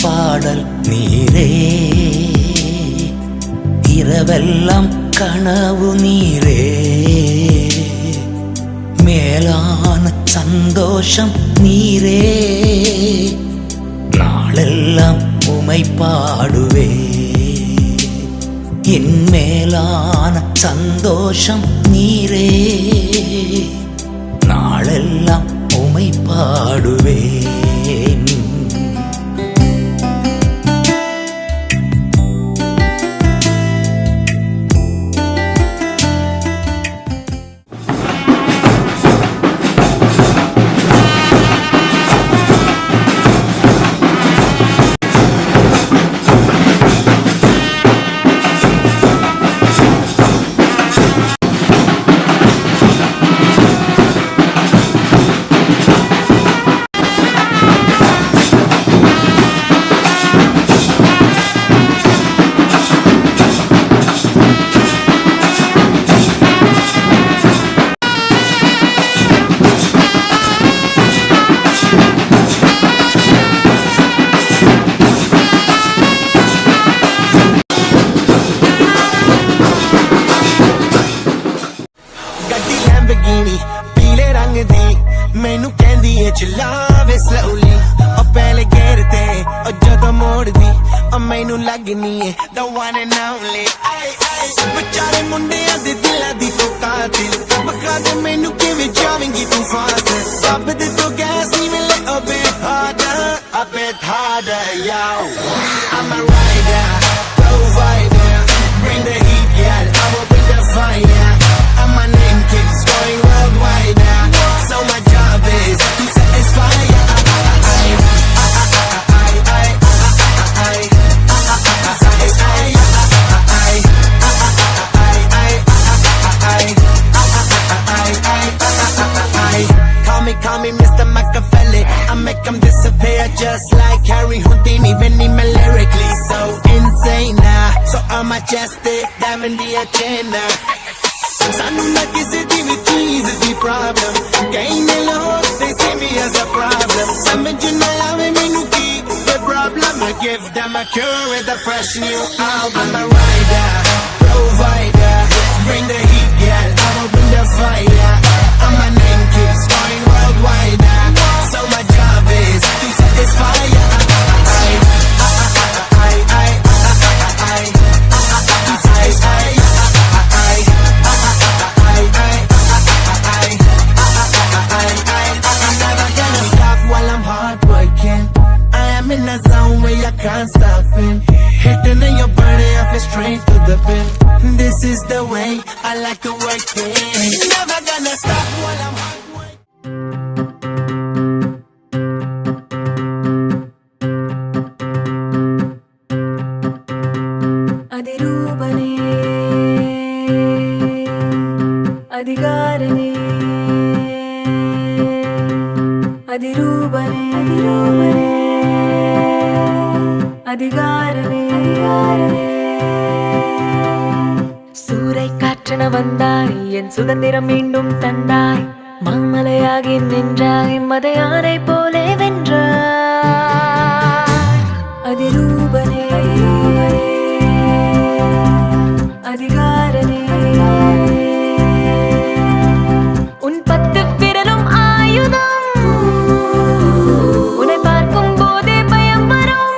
பாடல் நீரே, இரவெல்லாம் கனவு நீரே, மேலான சந்தோஷம் நீரே, நாளெல்லாம் உமை பாடுவே. என் மேலான சந்தோஷம் நீரே, நாளெல்லாம் உமை பாடுவே. पीले रंग दी मैनू कहंदी है चलावे स्लोली और पहले गेर ते और जदों मोड़ दी और मैनू लगनी है the one and only बेचारे मुंडियां दे दिलां दी तो कातिल बखा दे मैनू किवें जावेंगी तू फास्ट सब दे तो गैस नी मिले a bit harder yo I'm a rider provider bring the heat girl I will bring the fire and my name keeps going worldwide now. So my job is to satisfy Call me Mr. Machiavelli. I make them disappear just like Harry Houdini. When he lyrically so insane now. So I'm majestic, diamond the agenda. सानू ना किसी दी भी चीज दी problem कहीं ने लोग they see me as a problem समझ ना आवे मैनू की the problem I give them a cure with a fresh new album I'm a rider provider bring the heat girl I will bring the fire and my name keeps going worldwide now so my job is to satisfy in a zone where you can't stop it hitting and you're burning off it straight to the pin this is the way I like to work it never gonna stop while I'm hard work Adirubane Adigarane Adirubane Adirubane அதிகாரமே சூறை காற்றென வந்தாய் என் சுதந்திரம் மீண்டும் தந்தாய் மாமலையாகி நின்றாய் மதையானை போலே வென்றாய் அதிரூபனே அதிகாரனே உன் 10 விரலும் ஆயுதம் உன்னை பார்க்கும் போதே பயம் வரும்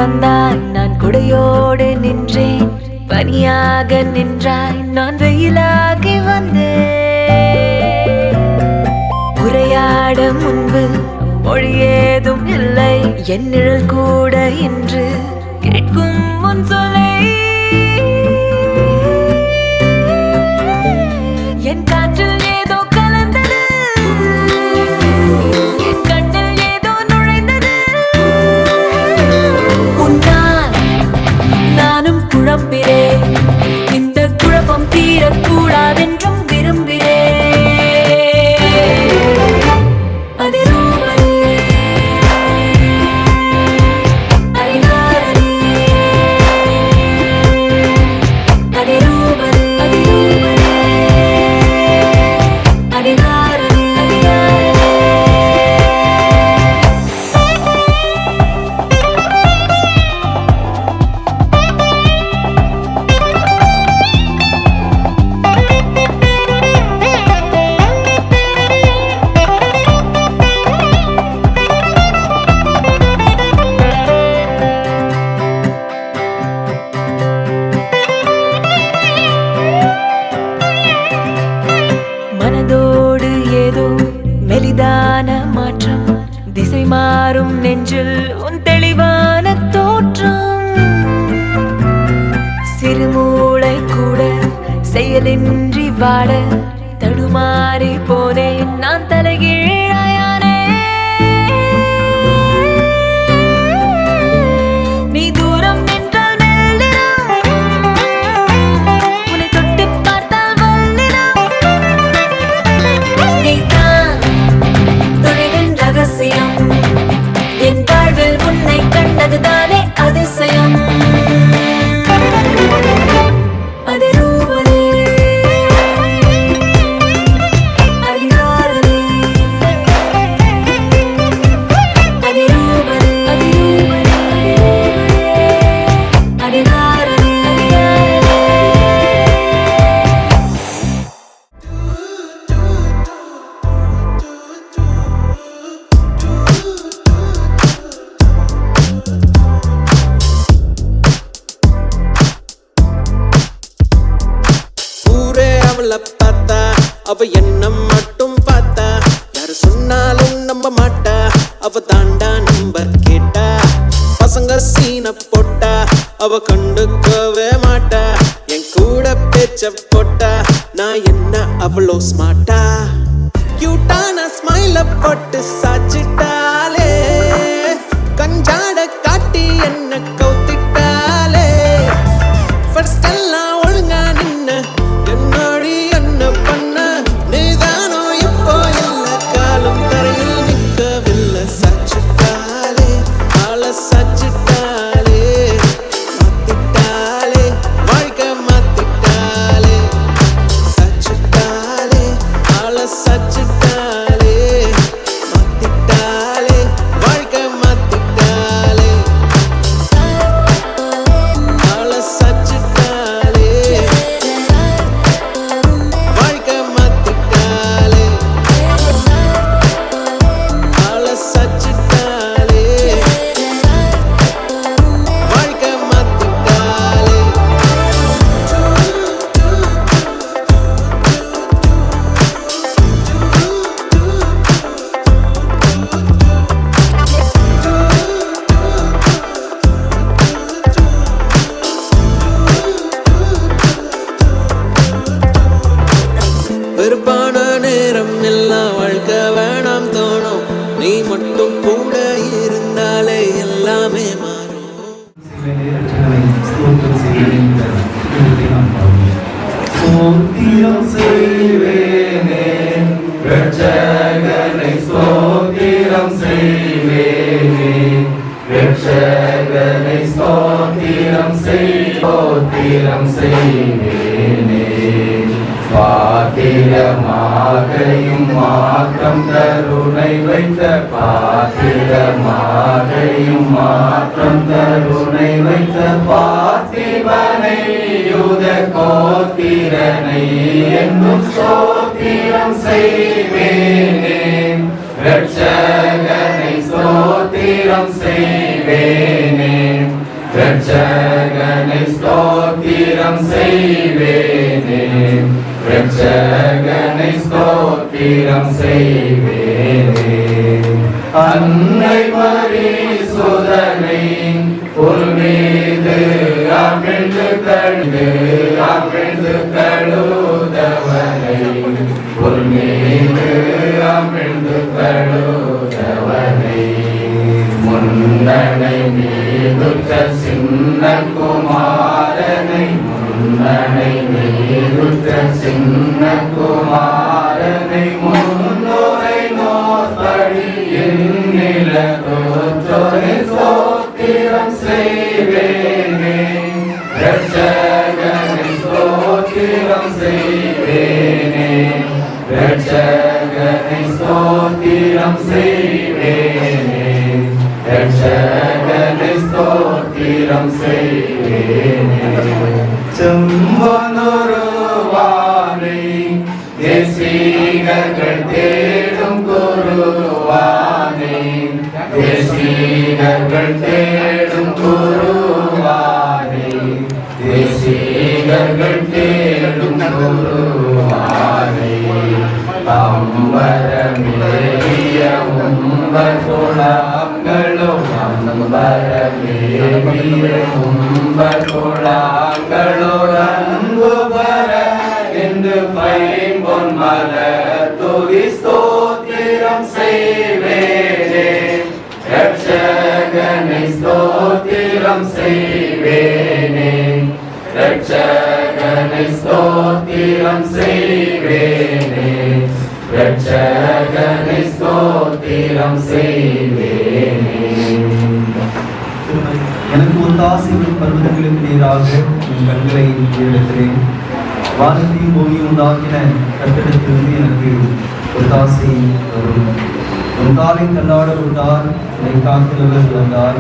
வந்தாய் நான் குடையோடு நின்றேன் பனியாக நின்றாய் நான் வெயிலாகி வந்தேன் உரையாட முன்பு மொழி ஏதும் இல்லை என் நிழல் கூட இன்று கேட்கும் முன் சொல்லை என் காற்றில் ஏதோ கலந்தது என் கண்ணில் ஏதோ நுழைந்தது உன்னால் நானும் குழம்பினேன் இந்த குழப்பம் தீரக்கூடாதென்றும் விரும்பினேன் மனதோடு ஏதோ மெலிதான மாற்றம் திசை மாறும் நெஞ்சில் உன் தெளிவான தோற்றம் சிறுமூளை கூட செயலின்றி வாட தடுமாறி போனேன் நான் தலைகீழாயானே நீ தூரம் நின்றால் மெல்லினம் உன்னை தொட்டு பார்த்தால் வல்லினம் நீதான் துணிவின் ரகசியம் என் வாழ்வில் உன்னை கண்டதுதானே அதிசயம் அதிரூபனே அதிகாரனே அதிரூபனே அதிகாரனே ஊரே அவளை பார்த்தா அவ என்ன மட்டும் பார்த்தா யாரு சொன்னாலும் நம்ப மாட்டா அவ தாண்டா நம்பர் கேட்டா பசங்க சீன போட்டா அவ கண்டுக்கவே மாட்டா என் கூட பேச்ச போட்டா நான் என்ன அவ்வளோ ஸ்மார்ட்டா கியூட்டான ஸ்மைல போட்டு சாச்சிட்டாலே கஞ்சாட காட்டி என்ன கவுத்திட்டாலே ஃபர்ஸ்ட் எல்லாம் ஒழுங்கா நின்ன என்னடி என்ன பண்ண நீதானோ இப்போ இல்ல காலம் தரையில் நிற்கவில்லை சச்சிட்டாலே ஆள சச்சிட்டாலே மாத்திட்டாலே வாழ்க்கை மாத்திட்டாலே சச்சிட்டாலே ஆள சச்சிட்டாலே மாத்திட்டாலே வாழ்க்கை மாத்திட்டாலே ஆள சச்சிட்டாலே வாழ்க்கை மாத்திட்டாலே ஆள சச்சிட்டாலே வாழ்க்கை மாத்திட்டாலே வெறுப்பான நேரம் எல்லாம் வாழ்க்கை வேணாம் தோணும் நீ மட்டும் கூட இருந்தாலே எல்லாமே மாறும் ஸ்தோத்திரம் செய்வேனே ரட்சகனை ஸ்தோத்திரம் செய்வேனே ரட்சகனை ஸ்தோத்திரம் செய்வேனே பாத்திரமாகையும் மாற்றம் கருணை வைத்த பாத்திரமாகையும் மாற்றம் கருணை வைத்த பார்த்திபனை யூத கோத்திரனை என்னும் ஸ்தோத்திரம் செய்வேனே ரட்சகனை ஸ்தோத்திரம் செய்வேனே இரட்சகனை ஸ்தோத்திரம் செய்வேனே, இரட்சகனை ஸ்தோத்திரம் செய்வேனே. அன்னை மரி சுதனை புல் மீது அமிழ்ந்து கழுதவனை, புல் மீது அமிழ்ந்து கழுதவனை, முன்னணை மீதுற்ற சின்ன குமாரனை, முன்னணை மீதுற்ற சின்ன குமாரனை, முன்னுரை நோத்தடி என்னிலதோற்றோரை ஸ்தோத்திரம் செய்வேனே, இரட்சகனை ஸ்தோத்திரம் செய்வேனே, இரட்சகனை ஸ்தோத்திரம் செய்வேனே, இரட்சகனை ஸ்தோத்திரம் செய்வேனே. செம்பொன்னுருவானை தேசிகர்கள் தேடும் குருவானை, தேசிகர்கள் தேடும் குருவானை, தேசிகர்கள் தேடும் குருவானை, அம்பரமேறிய உம்பர் குழாங்களோ, அம்பரமேறிய உம்பர் குழாங்களோ, அன்பு பர என்று பைம்பொன் மலர் துதி ஸ்தோத்திரம் செய்வேனே, இரட்சகனை ஸ்தோத்திரம் செய்வேனே, இரட்சகனை ஸ்தோத்திரம் செய்வேனே, இரட்சகனை ஸ்தோத்திரம் செய்வேனே. எனக்கு ஒத்தாசைகள் பர்வதங்களுக்கு நேராக என் கண்களை ஏறெடுக்கிறேன். வானத்தையும் பூமியும் உண்டாக்கின கட்டிடத்திலிருந்து எனக்கு ஒத்தாசை வரும். உன் காலை தள்ளாட விட்டார், என்னை காக்கிறவர் வந்தார்.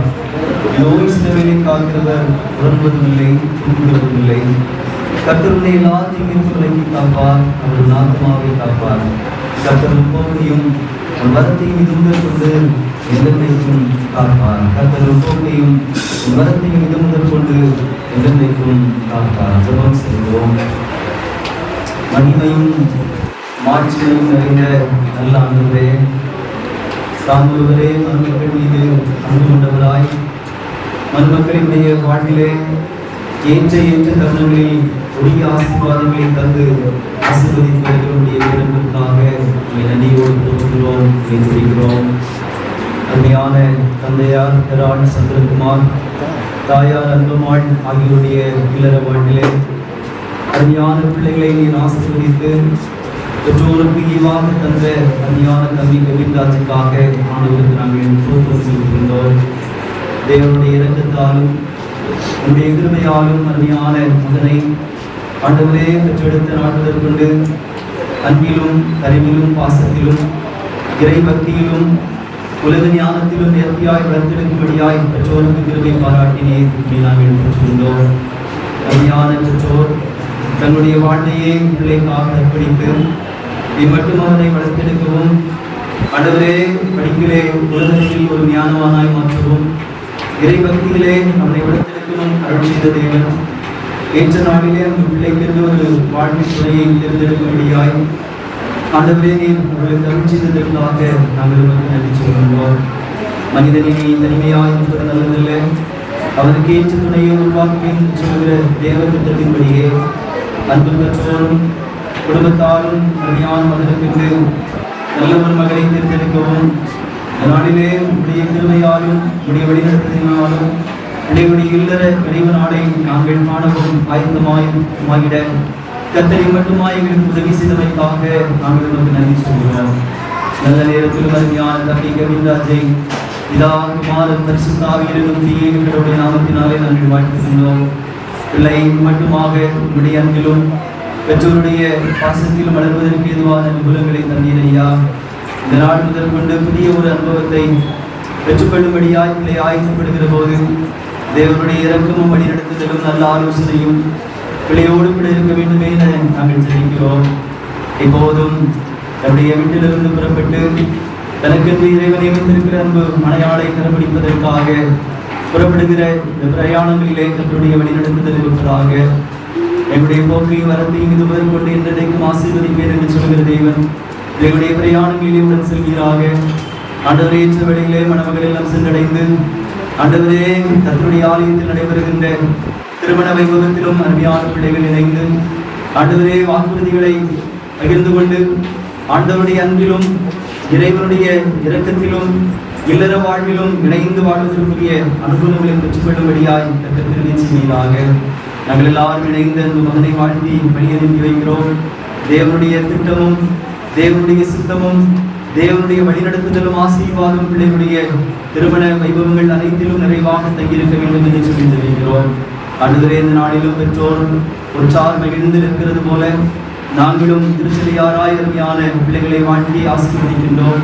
நோய் சிலவினை காக்கிறவர் உணர்வதும் இல்லை, துன்புறுவதும் இல்லை. கர்த்தருடைய எல்லா தீமையும் விலக்கி காப்பார், அவர் ஆத்மாவை காப்பார். கர்த்தர் போக்கையும் வரத்தையும் இதுமுதல் கொண்டு எந்தெந்தைக்கும் காப்பார். கர்த்தர் போக்கையும் வரத்தையும் இதுமுதல் கொண்டு எந்தெந்தைக்கும் காப்பார். ஜெபம் செய்வோம். மகிமையும் மாட்சிமையும் நிறைந்த நல்ல ஆண்டவரே, தாங்குவதே மண்மக்கள் மீது அன்பு கொண்டவராய் மண்மக்களினுடைய வாழ்விலே ஏற்ற தருணங்களில் உரிய ஆசீர்வாதங்களை தந்து ஆசீர்வதிப்பதற்குரிய விருப்பத்திற்காக நன்றியோடு போற்றுகிறோம், துதிக்கிறோம். அருமையான தந்தையார் ஹெரால்ட் சந்திரகுமார், தாயார் அன்பம்மாள் ஆகியோருடைய இல்லற வாழ்விலே அருமையான பிள்ளைகளை நீர் ஆசீர்வதித்து பெற்றோருக்கு ஈவாக தந்த அருமையான தம்பி கோவிந்தராஜுக்காக ஆண்டவருக்கு நாங்கள் தோற்றம் செலுத்துகின்றோம். தேவனுடைய இரக்கத்தாலும் உங்களுடைய கிருபையாலும் அருமையான மகனை ஆண்டவரே பெற்றெடுத்த நாட்டுதற்கொண்டு அன்பிலும் அறிவிலும் பாசத்திலும் இறைபக்தியிலும் உலக ஞானத்திலும் நேர்த்தியாய் வளர்த்தெடுக்கும்படியாய் பெற்றோருக்கு கிருபை பாராட்டினேன் நாங்கள் பெற்றுள்ளோம். அருமையான பெற்றோர் தன்னுடைய வாழ்க்கையை பிள்ளைக்காக அர்ப்பணித்து மட்டும் அவனை வளர்த்தெடுக்கவும் ஆண்டவரே படிப்பிலே உலகத்தில் ஒரு ஞானவானாய் மாற்றவும் இறைபக்தியிலே அவனை வளர்த்தெடுக்கவும் அருள் செய்த தேவன் ஏற்ற நாளிலே அந்த பிள்ளைக்கு ஒரு வாழ்க்கை துறையை தேர்ந்தெடுக்கும்படியாய் ஆண்டவரே நீர் உங்களுக்கு அருள் செய்ததற்காக நாங்கள் உங்களுக்கு நன்றி சொல்கின்றோம். மனிதனை தனிமையாய் இருப்பது நல்லதில்லை, அவருக்கு ஏற்ற துணையை உருவாக்குவேன் சொல்கிற தேவ திட்டத்தின்படியே அன்பு பெற்றோரும் குடும்பத்தாரும் அருமையான மகனுக்கு நல்ல ஒரு மகளை தேர்ந்தெடுக்கவும் நாளிலே உடைய கிருபையாலும் உடைய வழிநடத்தினாலும் இடைவெளி இல்லற இறைவ நாளை நாங்கள் காணவும் ஆயுதமாயிட கத்தரை மட்டுமாய் எங்களுக்கு உதவி செய்தமைக்காக நாங்கள் உங்களுக்கு நன்றி சொல்கிறோம். நல்ல நேரத்தில் அருமையான தம்பி கோவிந்தராஜை இதா குமாரன் பரிசுத்தாவியரும் தீயங்களுடைய நாமத்தினாலே நாங்கள் வாழ்த்துகின்றோம். பிள்ளை மட்டுமாக உடைய அன்பிலும் பெற்றோருடைய பாசத்திலும் வளர்வதற்கு எதுவான அனுகூலங்களை தந்தீரையா. இந்த நாள் முதல் கொண்டு புதிய ஒரு அனுபவத்தை பெற்றுக்கொள்ளும்படியாய் பிள்ளை ஆயத்தப்படுகிற போது தேவனுடைய இரக்கமும் வழிநடத்துதலும் நல்ல ஆலோசனையும் பிள்ளையோடு கூட இருக்க வேண்டுமே நாங்கள் தெரிவிக்கிறோம். இப்போதும் தன்னுடைய வீட்டிலிருந்து புறப்பட்டு தனக்கென்று இறைவனை வைத்திருக்கிற அன்பு மனையாளை கரப்பிடிப்பதற்காக புறப்படுகிற இந்த பிரயாணங்களிலே கர்த்தருடைய வழிநடத்துதல் இருப்பதாக. எங்களுடைய போக்கையும் வரத்தையும் இது முதல் கொண்டு என்றைக்கும் ஆசீர்வதிப்பேன் என்று சொல்கிற தேவன் எங்களுடைய பிரயாணங்களிலே உடன் செல்வீராக. ஆண்டவரே, இந்த வேளையிலே மணமகள் எல்லாம் சென்றடைந்து ஆண்டவரே கர்த்தருடைய ஆலயத்தில் நடைபெறுகின்ற திருமண வைபவத்திலும் அருமையான பிள்ளைகள் இணைந்து ஆண்டவரே வாக்குறுதிகளை பகிர்ந்து கொண்டு ஆண்டவருடைய அன்பிலும் இறைவனுடைய இரக்கத்திலும் இல்லற வாழ்விலும் இணைந்து வாழ்வதற்குரிய அனுகூலங்களை பெற்றுக்கொள்ளும்படியாய் கர்த்தர் செய்வீராக. நாங்கள் எல்லாரும் இணைந்து அந்த மகனை வாழ்த்தி வழியனுப்பி வைக்கிறோம். தேவனுடைய திட்டமும் தேவனுடைய சித்தமும் தேவனுடைய வழிநடத்துதலும் ஆசீர்வாதம் பிள்ளைகளுடைய திருமண வைபவங்கள் அனைத்திலும் நிறைவாக தங்கியிருக்க வேண்டும் என்று சொல்லி தெரிவிக்கிறோம். அடுத்த இந்த நாளிலும் பெற்றோர் உற்சார் மகிழ்ந்து இருக்கிறது போல நாங்களும் திருச்செழியாராய் அருமையான பிள்ளைகளை வாழ்த்தி ஆசீர்வதிக்கின்றோம்.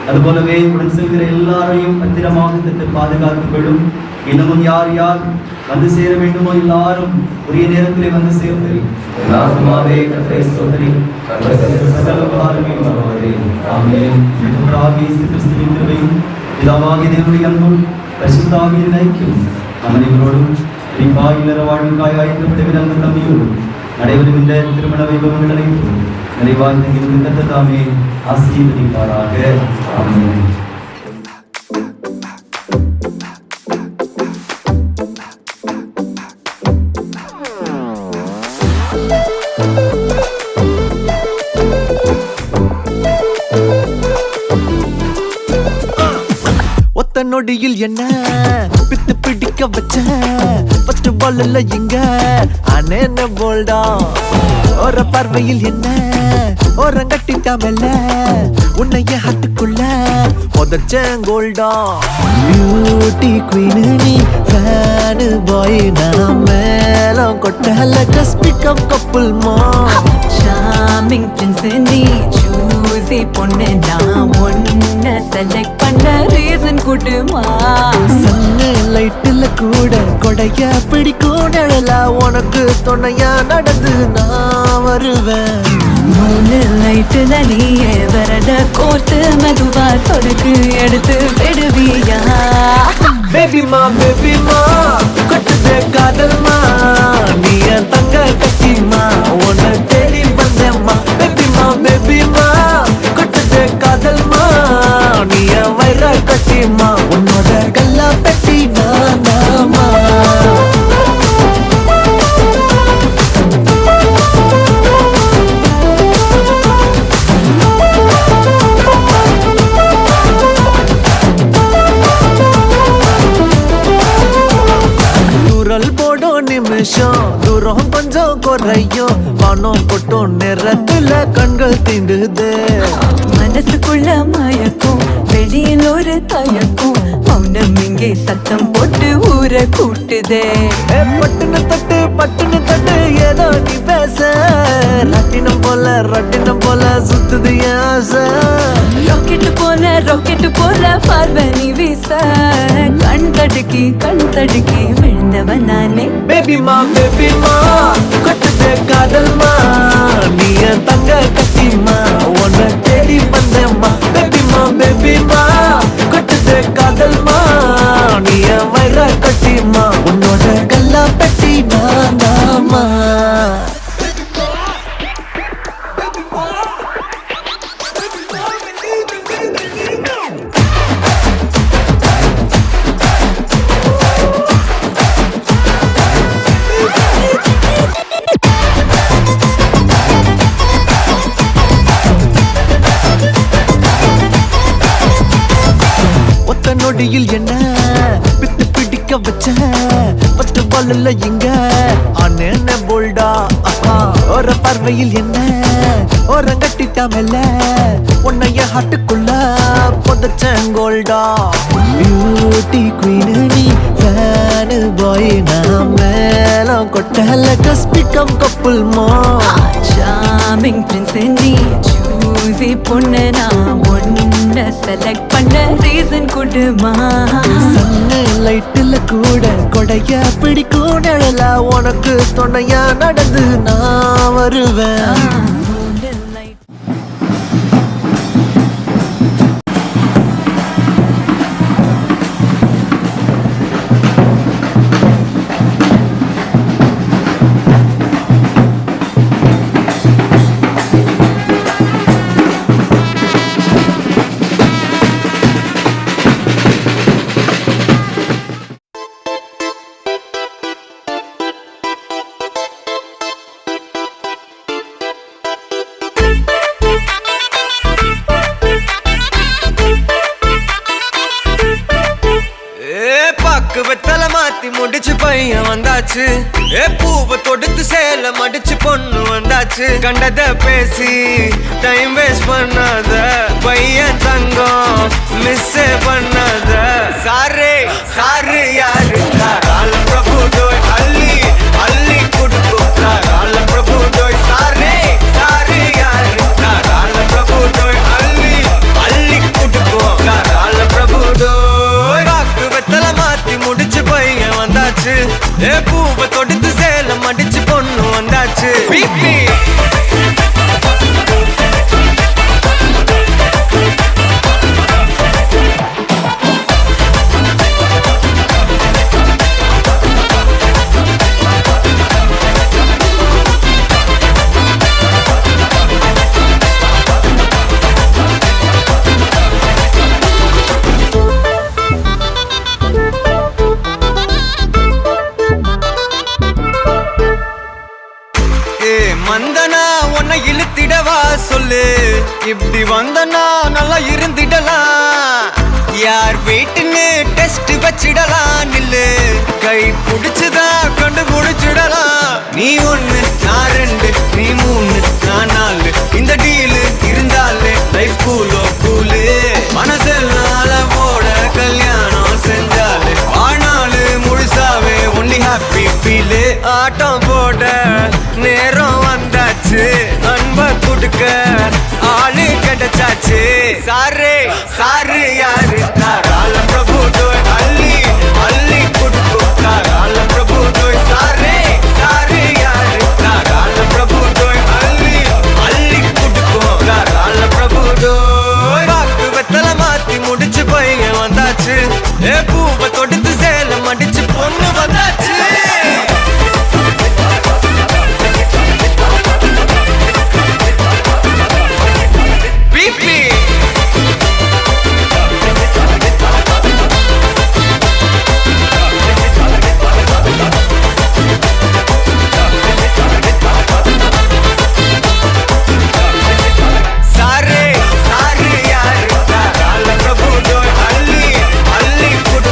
அதுபோலவே உடன் செல்கிற எல்லாரையும் பத்திரமாக தட்டு பாதுகாத்துக் கொள்ளும். இன்னமும் யார் யார் வந்து சேர வேண்டுமோ எல்லாரும் உரிய நேரத்திலே வந்து சேர்ந்து தேவனுடைய அன்பும் பரிசுத்தாவியின் ஐக்கியம் அனைவரோடும் இல்லற வாழ்வுக்காய் அழைக்கப்படுகிற அந்த தம்பியோடும் நடைபெறுகின்ற திருமண வைபவங்கள் அனைத்தும் நிறைவாக கர்த்தர் ஆசீர்வதிப்பாராக. ஆமென். ஒத்த நொடியில் என்ன பித்து பிடிக்க வச்ச ஃபர்ஸ்ட் பால்ல இங்க அனேன போல்டா ஒரு பார்வையில் என்ன ஓரங்கட்டிட்டாமல்ல உன்னைய ஹாட்டுக்குள்ள புதைச்சேன் கோல்டா. பியூட்டி குவீனு நீ ஃபேனு பாய் நான் மேலம் கொட்டல ஜஸ்ட் பிகம் கப்புள் மா. சாமிங் பிரின்ஸ் நீ சூசி பொண்ணு நான் ஒன்ன செலக்ட் பண்ண ரீசன் கூட்டுமா. சன்னு லைட்டுல கூட கொடைய பிடிக்கும் நிழலா உனக்கு துணையா நடந்து நான் வருவேன். மூணு லைட்டுல நீயே வரட கோர்த்து மெதுவா சொடுக்கு எடுத்து விடுவியா. பேபிமா கொட்டுதே காதல்மா நீ என் தங்க கட்டிமா உன்னை தேடி வந்தேம்மா. பேபிமா கொட்டுதே காதல்மா நீ என் வயிற கட்டிமா உன்னோட கல்லா பெட்டி நானாமா. நிமிஷம் தூரம் கொஞ்சம் குறையும் வானம் கொட்டும் நேரத்துல கண்கள் தீண்டுது. மனசுக்குள்ள மயக்கும் வெளியில் ஒரு தயக்கும் மௌனம் இங்கே சத்தம் போட்டு ஊரை கூட்டுதே. பட்டுன்னு தட்டு ஏதோ நீ பேச ரட்டினம் போல சுத்துது ஆசை. ராக்கெட்டு போல பார்வை நீ வீச கண் தடுக்கி விழுந்தவன் நானே. பேபிமா கொட்டுதே காதல்மா நீ என் தங்க கட்டிமா உன்னை தேடி வந்தேம்மா. பேபிமா கொட்டுதே காதல்மா நீ என் வயிற கட்டிமா உன்னோட கல்லா பெட்டி நானாமா. நொடியில் என்ன பித்து பிடிக்க வச்ச ஃபர்ஸ்ட் பால்ல இங்க அனேன போல்டா ஒரு பார்வையில் என்ன ஓரங்கட்டிட்டாமல்ல உன்னைய ஹாட்டுக்குள்ள புதைச்சேன் கோல்டா. பியூட்டி குவீனு நீ ஃபேனு பாய் நான் மேலம் கொட்டல ஜஸ்ட் பிகம் கப்புள் மா. சாமிங் பிரின்ஸ் நீ சூசி பொண்ணு நான் ஒன்ன செலக்ட் பண்ண ரீசன் கூட்டுமா. சன்னு லைட்டுல கூட கொடைய பிடிக்கும் நிழலா உனக்கு துணையா நடந்து நான் வருவேன். முடிச்சு பையன் வந்தாச்சு பூவை தொடுத்து சேல மடிச்சு பொண்ணு வந்தாச்சு கண்டத பேசி டைம் வேஸ்ட் பண்ணாத பையன் தங்கம் மிஸ் பண்ணாத சாரு சாரு யாரு கால பிரபு டோய் அள்ளி அள்ளி குடுக்கும் கால பிரபு டோய் சாரே சாரு யாரு கால பிரபு டோய் அள்ளி அள்ளி குடுக்கும் கால பிரபு டோய் வாக்கு வெத்தல மாத்தி முடிச்சு பையன் வந்தாச்சு பூவை தொடுத்து சேல மடிச்சு பொண்ணு வந்தாச்சு பிபி மந்தனா உன்னை இழுத்திடவா சொல்லு இப்படி வந்தனா நல்லா இருந்திடலாம் யார் வீட்டுன்னு டெஸ்ட் வச்சிடலாம் நில்லு கை புடிச்சுதா கண்டு முடிச்சிடலாம் நீ ஒண்ணு நான் ரெண்டு நீ மூணு நான் நாலு இந்த டீலு இருந்தாலே லைஃப் கூலோ கூலு மனசெல்லாம் போட கல்யாணம் செஞ்சாலே ஆனாலு முழுசாவே ஒன்லி ஹாப்பி ஃபீலு ஆட்டம் போட நேரம் வந்தாச்சு அன்ப கொடுக்க ஆளு கிடைச்சாச்சு சாரு சாரு யாரு கால பிரபு டோய் அள்ளி அள்ளி கொடுக்கும் கால பிரபு டோய் சாரே சாரு யாரு கால பிரபு டோய் அள்ளி அள்ளி கொடுக்கும் கால பிரபு டோய் வாக்கு வெத்தல மாத்தி முடிச்சு பையன் வந்தாச்சு பூவை தொடுத்து சேல மடிச்சு பொண்ணு வந்தாச்சு சாரே சாரு யாரு கால பிரபு டோய் அள்ளி அள்ளி குடு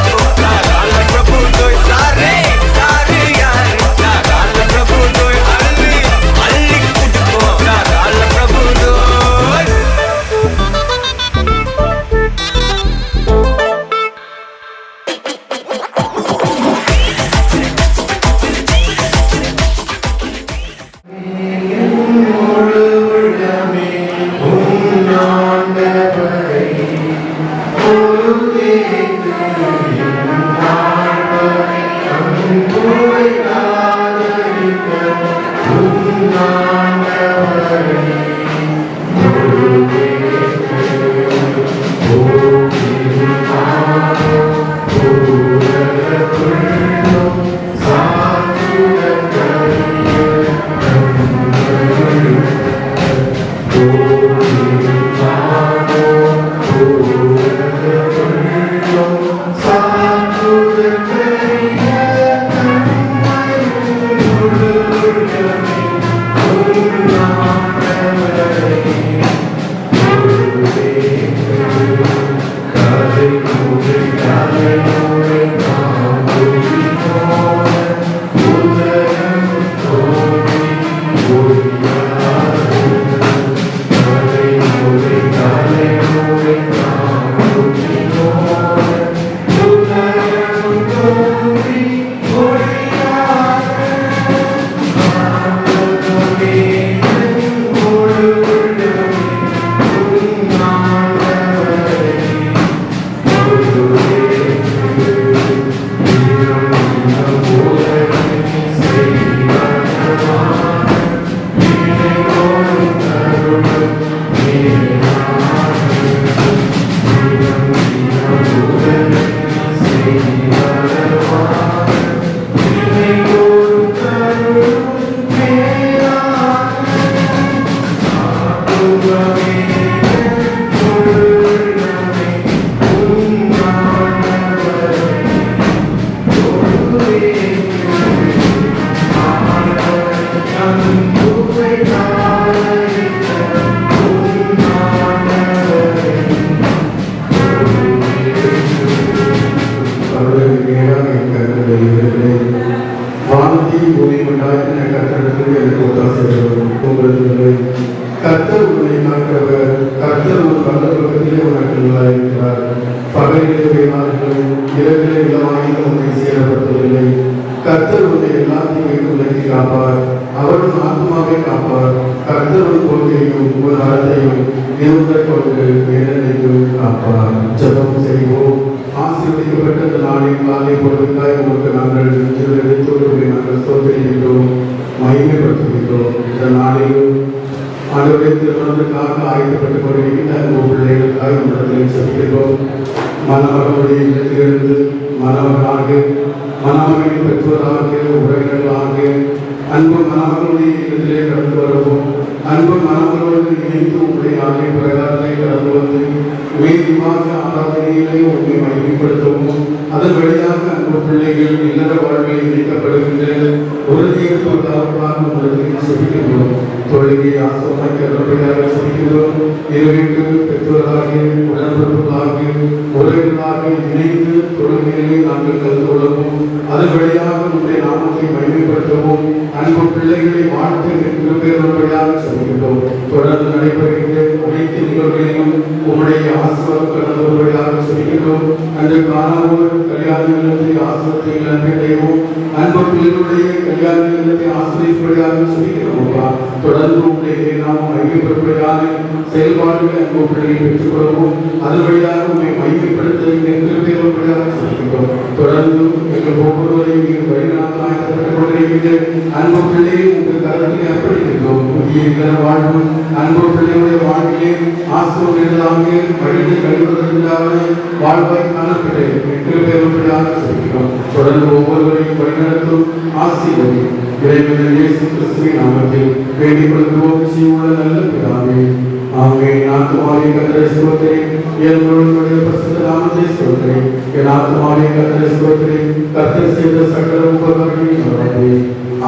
இருக்கிறார். பகலிலே பெய்தார்கள், இரவிலே இளவாயில் உன்னை சேரப்படுத்தவில்லை. கர்த்தர் உன்னை எல்லாத்தையும் விலக்கி காப்பார். அவரும் ஆத்மாவை காப்பார். கர்த்தர் ஒரு கொள்கையும் ஒரு அறத்தையும் நிறுத்த கொண்டு வேதனைக்கும் காப்பார். ஜெபம் செய்வோம். ஆசீர்வதிக்கப்பட்ட நாளின் காலை பொழுதுக்காய் உங்களுக்கு நாங்கள் நாங்கள் ஸ்தோத்திரிக்கின்றோம், மகிமைப்படுத்துகின்றோம். இந்த நாளிலும் ஆண்டவரே திருமணத்திற்காக ஆயத்தப்பட்டுக் கொண்டிருக்கின்ற உங்கள் பிள்ளைகளுக்காக உங்களிடத்தில் செல்கின்றோம். மணமகளுடைய இல்லத்திலிருந்து மணவனாக, மணமகளின் பெற்றோராக, உறவினர்களாக அன்பு மணமகளுடைய இல்லத்திலே கடந்து வருவோம். அன்பு மணமகளோடு இணைந்து உங்களுடைய ஆணை பிரகாரத்தை கடந்து வந்து வேதிமாக ஆராதனையிலே உண்மை மகிமைப்படுத்தவும், அதன் வழியாக அன்பு பிள்ளைகள் இல்லற வாழ்வில் இணைக்கப்படுகின்ற உறுதியேற்பதாக உங்களுக்கு செபிக்கின்றோம். தொழுகை ஆசோமையாக செபிக்கின்றோம். இரவிற்கு பெற்றோராக, உடன்பிறப்புகளாக, உறவினர்களாக இணைந்து தொழுகையிலே நாங்கள் கலந்து கொள்ளவும், அதன் வழியாக உங்களுடைய நாமத்தை மகிமைப்படுத்தவும், அன்பு பிள்ளைகளை வாழ்த்து நிறுவனப்படியாக செல்கின்றோம். தொடர்ந்து நடைபெறுகின்ற அனைத்து நிகழ்வுகளையும் உங்களுடைய ஆசீர்வாதம் கடந்தபடியாக செல்கின்றோம். அன்று காணாமல் கல்யாண இல்லத்தை ஆசிரியத்தை நன்மையடையவும், அன்பு பிள்ளைகளுடைய கல்யாண இல்லத்தை ஆசிரியப்படியாக செல்கிறோம். தொடர்ந்து உங்களுடைய நாம் மகிமைப்படும்படியான செயல்பாடுகளை அன்பு பிள்ளைகளை பெற்றுக் கொள்ளவும், அதன் வழியாக உண்மை மகிமைப்படுத்த நிறுவனப்படியாக செல்கின்றோம். தொடர்ந்து எங்கள் ஒவ்வொருவரையும் நீங்கள் வழிநாட்டாக கொண்டிருக்கின்ற அன்பு பிள்ளையை உங்கள் கருத்தில் ஏற்படுகின்றோம். புதிய வாழ்வு அன்பு பிள்ளையுடைய வாழ்விலே ஆசிரியர்களாக வழிந்து கழிவதற்கான வாழ்வாய் காணப்பட்டதாக செல்கிறோம். தொடர்ந்து ஒவ்வொருவரையும் வழிநடத்தும் ஆசீர்வதி இறைவன் இயேசு கிறிஸ்துவின் நாமத்தில் வேண்டிக் கொள்கிறோம். ஜீவனுள்ள நல்ல பிதாவே, ஆமென். ஆத்துமாவே கர்த்தரை ஸ்தோத்திரி, என் முழுவதுடைய பரிசுத்த நாமத்தை ஸ்தோத்திரி. என் ஆத்துமாவே கர்த்தரை ஸ்தோத்திரி, கர்த்தர் செய்த சகல உபகாரங்களையும் மறவாதே.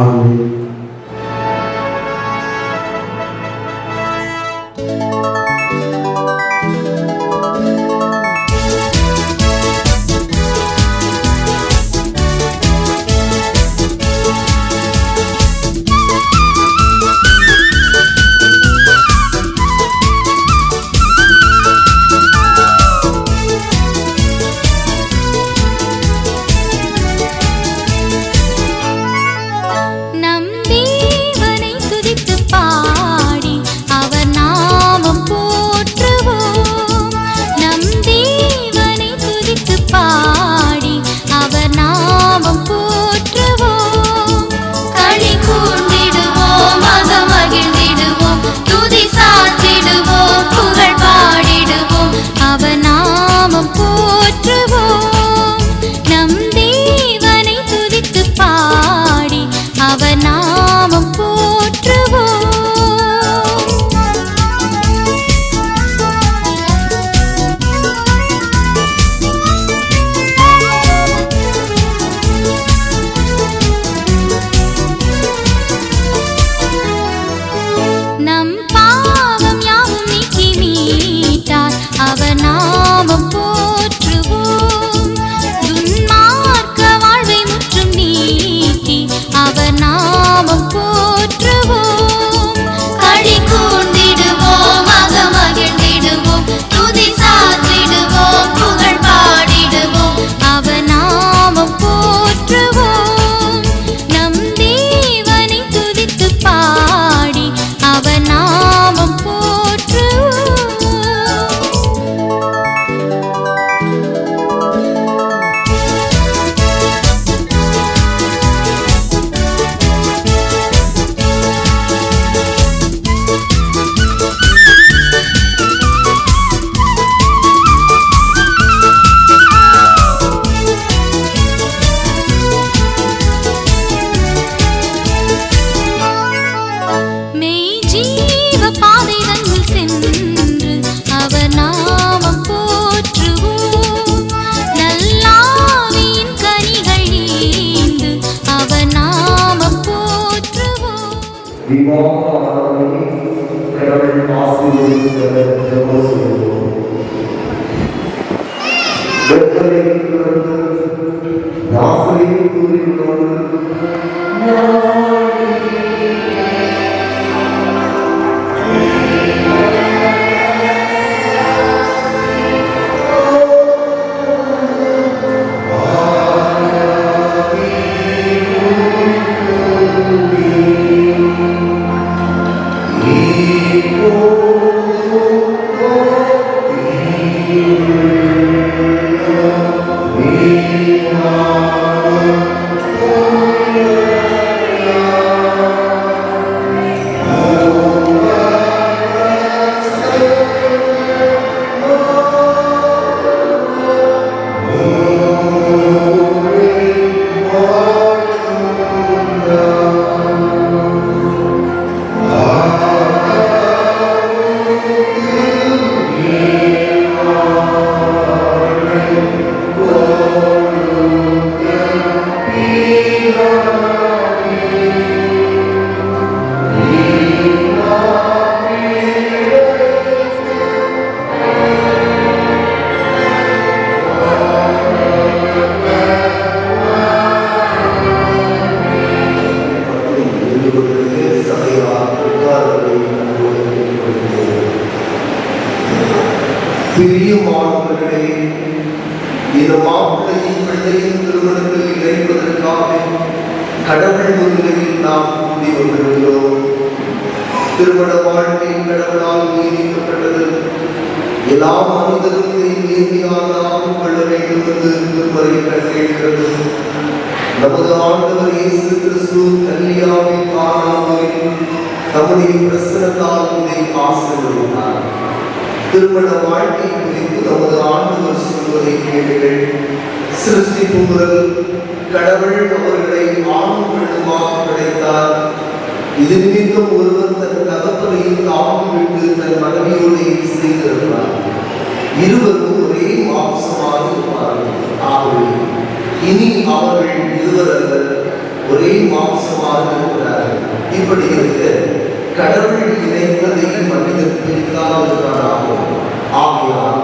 ஆமென். பிரியமானவர்களே, இந்த மாப்பிள்ளையின் பிள்ளையின் திருமணத்தில் இணைப்பதற்காக கடவுள் முன்னிலையில் நாம் கூடி வந்திருக்கிறோம். திருமண வாழ்க்கை கடவுளால் நியமிக்கப்பட்டது. எல்லா மனிதரும் இதை நேர்மையாக கொள்ள வேண்டும் என்று திருமறை கட்டளையிடுகிறது. நமது ஆண்டவர் இயேசு கிறிஸ்து கல்யாணின் காணாமல் தம்முடைய பிரசனத்தால் இதை ஆசீர்வதித்தார். திருமண வாழ்க்கை குறித்து நமது ஆண்டவர் சொல்வதை கேளுங்கள். சிருஷ்டிப்பு முதல் கடவுள் அவர்களை ஆண் பெண்ணுமாக படைத்தார். இது நிமித்தம் ஒருவர் தன் தகப்பனையும் தாமும் விட்டு தன் மனைவியோடு செய்திருந்தார். இருவரும் ஒரே மாம்சமாக இருப்பார்கள். ஆகவே இனி அவர்கள் இருவர் அல்ல, ஒரே மாம்சமாக இருக்கிறார்கள். இப்படி இருக்க கடவுள் இணைப்பதை மனிதன் பிரிக்காதிருக்கிறார்கள். ஆகையால்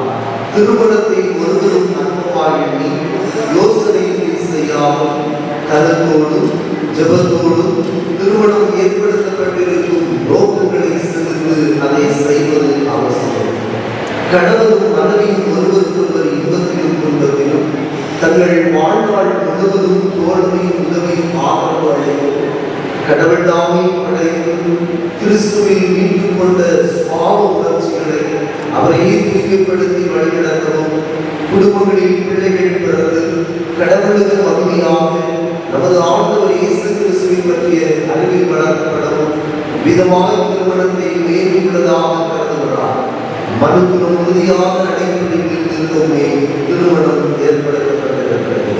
திருமணத்தை ஒருவரும் நன்மமாக எண்ணி யோசனையில் செய்யாமல் கலத்தோடும் ஜபத்தோடும் திருமணம் ஏற்படுத்தப்பட்டிருக்கும் நோக்கங்களை சிறிது அதை செய்வது அவசியம். கடவுளும் மனைவியும் ஒருவருக்கொருவர் இன்பத்திலும் துன்பத்திலும் தங்கள் வாழ்நாள் முழுவதும் தோல்வியும் உதவியும் ஆதரவு கடவுள் தாமே படைத்து கிறிஸ்துவில் மீட்டுக் கொண்ட சுவாப உணர்ச்சிகளை அவரையே தூய்மைப்படுத்தி வழிநடத்தவும், குடும்பங்களில் பிள்ளைகள் பிறந்து கடவுளுக்கு மகிமையாக நமது ஆண்டவர் இயேசு கிறிஸ்துவை பற்றிய அறிவில் வளர்க்கப்படவும் விதமாக திருமணத்தை மேலுள்ளதாக கருதுகிறார். மனுக்குணம் உறுதியாக நடைபெறுமே திருமணம் ஏற்படுத்தப்பட்டிருக்கிறது.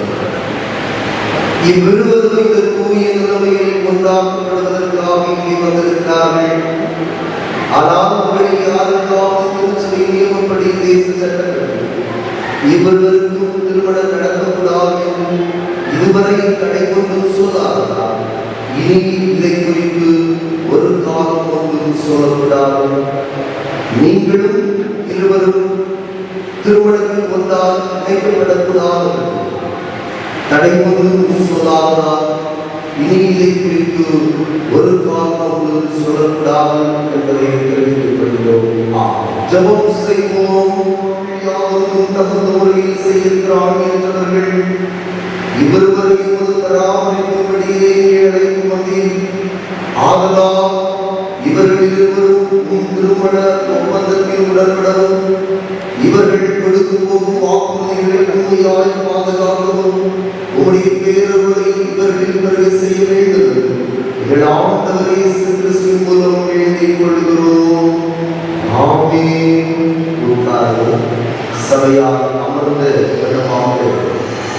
இவ்விருவரும் இந்த தூய நிலைமையில் கொண்டாடப்படுவதற்காக இங்கே வந்திருக்கிறார்கள். ஆனால் உங்களில் யாருக்காவது திருச்சபை நியமப்படி தேச சட்டங்கள் இவர்களுக்கும் திருமணம் நடக்கக்கூடாது என்று இதுவரை தடை கொண்டும் சொல்லாததால் இனி இதை குறித்து ஒரு காலம் கொண்டும் சொல்லக்கூடாது. நீங்களும் இருவரும் திருமணத்தில் ஒன்றால் இணைக்கப்படக்கூடாது தடை கொண்டும் சொல்லாததால் இனி இதை குறித்து ஒரு காலம் கொண்டும் சொல்லக்கூடாது என்பதை தெரிவித்துக் கொள்கிறோம். ஜெபம் செய்வோம். யாவரும் தகுந்த முறையில் செய்கிறான் என்றவர்கள் இவருவரையும் பராமரிக்கும்படியே அழைத்து வந்தேன். ஆதலால் இவர்கள் இருவரும் திருமண ஒப்பந்தத்தில் உடன்படவும் இவர்கள் கொடுத்து போகும் வாக்குறுதிகளை உண்மையாய் பாதுகாக்கவும் உடைய பேரவரை இவர்கள் வருகை செய்ய வேண்டும். எங்கள் ஆண்டவர் இயேசு கிறிஸ்துவின் மூலம் வேண்டிக் கொள்கிறோம். ஆமென். சபையால் அமர்ந்த இடமாக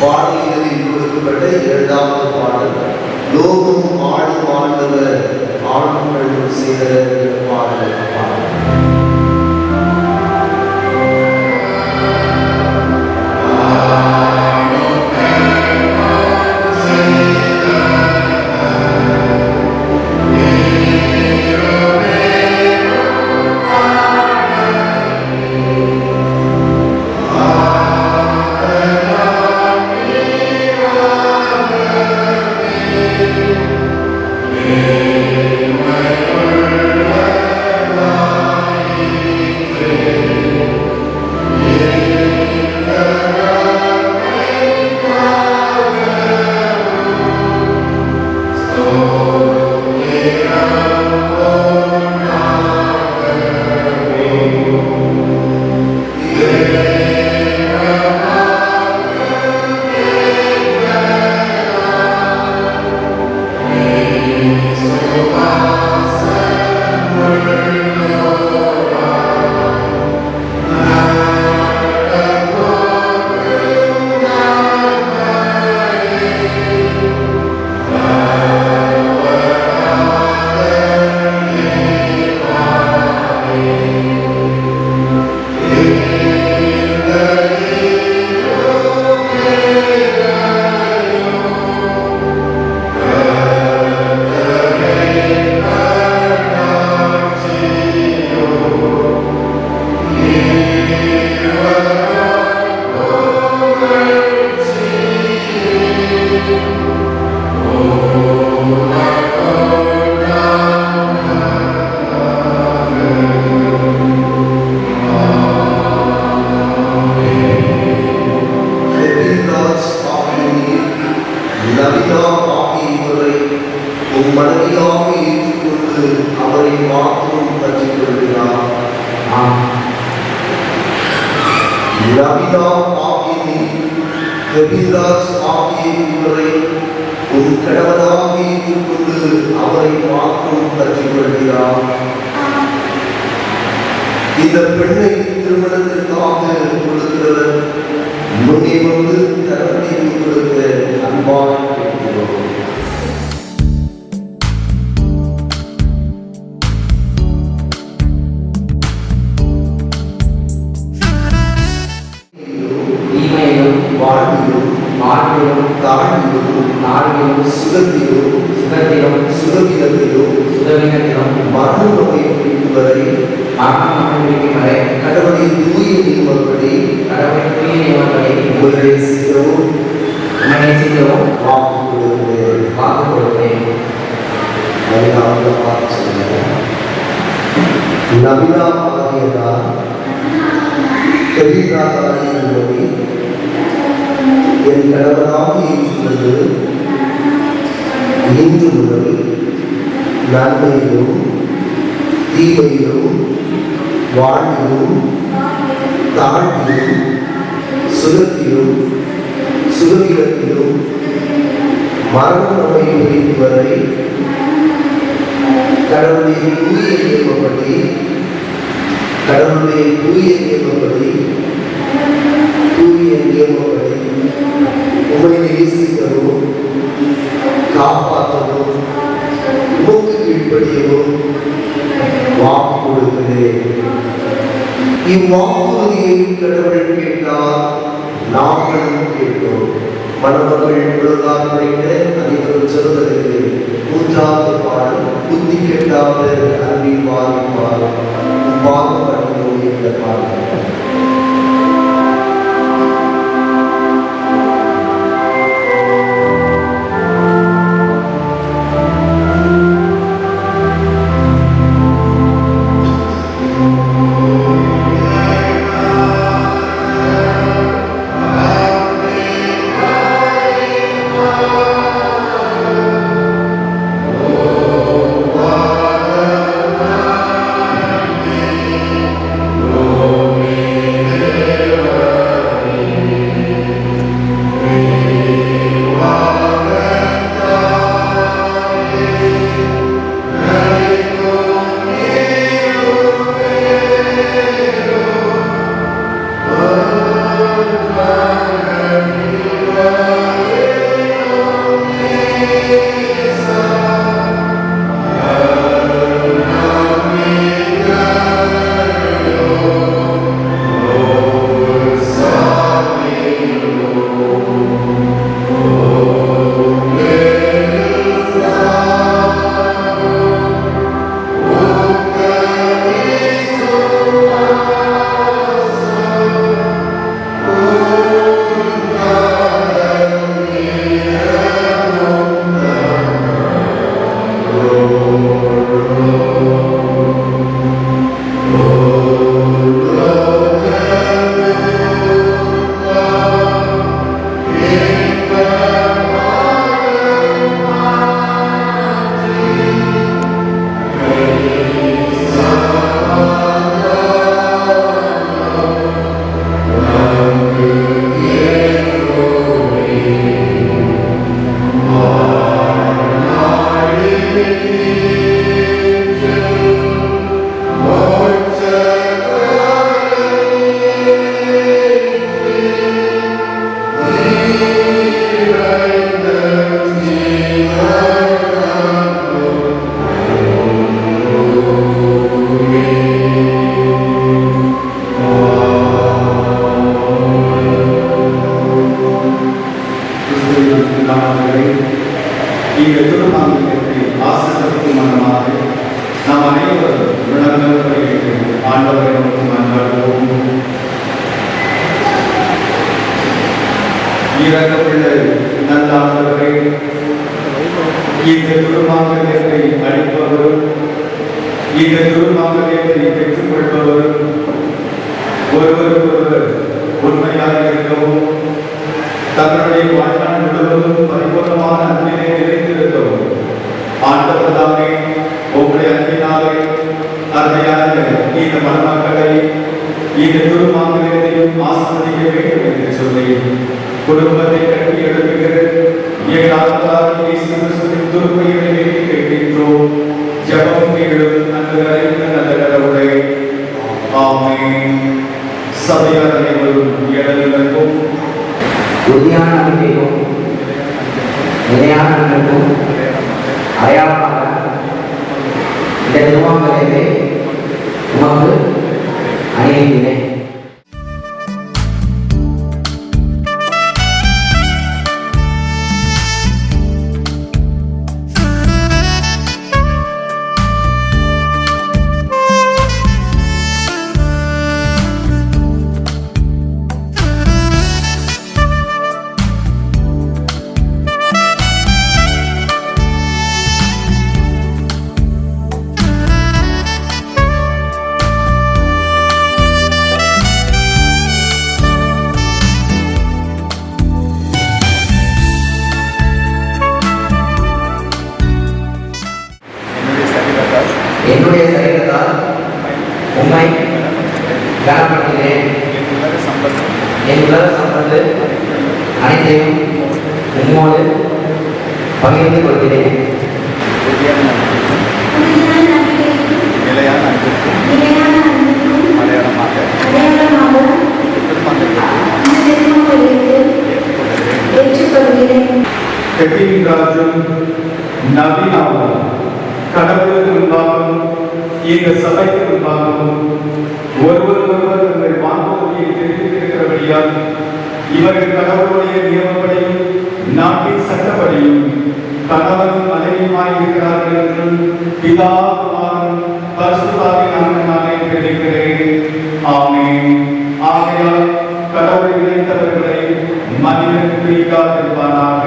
பாடலில் கொடுக்கப்பட்ட இரண்டாவது பாடல் லோகம் ஆடும் ஆண்டவர் ஆண்கள் செய்த பாடல். Ah நபிதா ஆகிய கபிராஜ் ஆகிய இவரை உன் கணவனாக ஏற்றுக்கொண்டு அவரை மாற்றும் கற்றுக் கொள்கிறார். இந்த பெண்ணை திருமணத்திற்காக கொடுக்கிறவர் முன்னே வந்து தரப்படி கொடுக்க அன்பாக கேட்கிறோம். வாழ்விலும் தாழ்விலும் சுகத்திலும் சுகவீனத்திலும் மரணம் நோயை பிடிக்கும் வரை கடவுளின் தூய நியமப்படி உங்களை செய்யவும் வாக்கு கொடுத்தேன். நபிதா ஆகியதால் கபிராஜாகிய என் கணவனாக ஏற்றுக்கொண்டு இன்று முதல் நன்மையிலும் தீமையிலும் வாழ்விலும் தாழ்விலும் சுகத்திலும் சுகவீனத்திலும் மரண நோயை பிடிக்கும் வரை கடவுளுடைய தூய நியமப்படி உங்களை நேசிக்கவும் காப்பாற்றவும் உமக்கு கீழ்ப்படியவும் வாக்கு கொடுக்கிறேன். இவ்வாக்குறுதியை கடவுள் கேட்டார், நாங்களும் கேட்டோம். மணமக்கள் உலகால் குறைந்த அதிபரும் சொல்வதற்கு 3வது பாடல் புத்தி கெட்டாத அன்பின் வாரிப்பார் பாகம் பண்ணுவோம் என்ற பாடல். இறக்கமுள்ள நல்ல ஆண்டவரே, இந்த குருமாங்கல்யத்தை அளிப்பவரும் இந்த குருமாங்கல்யத்தை பெற்றுக்கொள்பவரும் ஒருவருக்கொருவர் உண்மையாக இருக்கவும் தங்களுடைய வாழ்நாள் முழுவதும் பரிபூர்ணமான அன்பினை நிறைந்திருக்கவும் ஆண்டவர் தாமே உங்களுடைய அன்பினாலே அருமையான இந்த மணமக்களை இந்த குருமாங்கல்யத்தையும் ஆசிரியர் செய்ய வேண்டும் என்று சொல்லி குடும்பத்தை கட்டி எழுப்புகிற எங்கள் இயேசு கிறிஸ்துவின் துருப்பைகளை வேண்டி கேட்கின்றோம். ஜெபம் கேளும் நல்ல அறிந்த நல்ல கடவுளே. ஆமென். சபையார் அனைவரும் எழுந்திருக்கும். உறுதியான நம்பிக்கைக்கும் நிலையான நம்பிக்கைக்கும் அடையாளமாக இந்த திருவாங்கலை உமக்கு அணிவிக்கிறேன். என்னுடைய சரீரத்தால் உண்மை கனப்படுத்தினேன். என் உலக சம்பத்து அனைத்தையும் உம்மோடு பகிர்ந்து கொள்கிறேன். நிலையான அடையாளமாக கெட்டின் ராஜும் நவீனாவும் கடவுளுக்கு முன்பாகவும் இந்த சபைக்கு முன்பாகவும் ஒருவர் தங்கள் வாக்குறுதியை தெரிவித்திருக்கிறபடியால் இவர்கள் கடவுளுடைய நியமப்படியும் நாட்டின் சட்டப்படியும் கணவனும் மனைவியுமாய் இருக்கிறார்கள் என்றும் பிதா குமாரன் பரிசுத்தாவின் நாமத்தினாலே தெரிவிக்கிறேன். ஆமென். ஆகையால் கடவுளை இணைத்தவர்களை மனிதன் பிரிக்காதிருப்பானாக.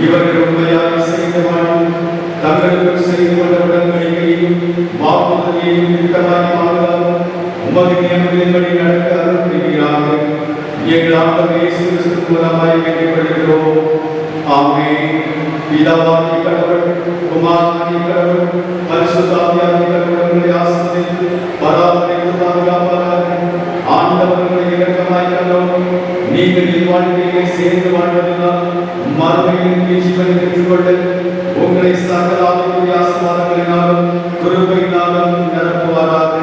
இவர்கள் உண்மையாக செய்த வாழ்வும் தங்களுக்கு செய்து கொண்ட உடன்படிக்கையும் வாக்குறுதியையும் திட்டமாய் பாதுகாப்பும் உமது நியமங்களின்படி நடக்க அருள் புரிகிறார்கள். எங்கள் ஆண்டவர் இயேசு கிறிஸ்து மூலமாய் கேட்டுக்கொள்கிறோம். ஆமென். பிதாவாகிய கடவுள், குமாரனாகிய கடவுள், பரிசுத்த ஆவியாகிய கடவுள் உங்களை ஆசீர்வதித்து பராமரித்து பாதுகாப்பாராக. ஆண்டவர் உங்களை இரக்கமாய் கண்டோம். நீங்கள் இவ்வாழ்க்கையை சேர்ந்து வாழ்வதனால் மறுமையின் ஜீவனை பெற்றுக்கொள்ள உங்களை சகல ஆவிக்குரிய ஆசீர்வாதங்களினாலும் கிருபையினாலும் நிரப்புவாராக.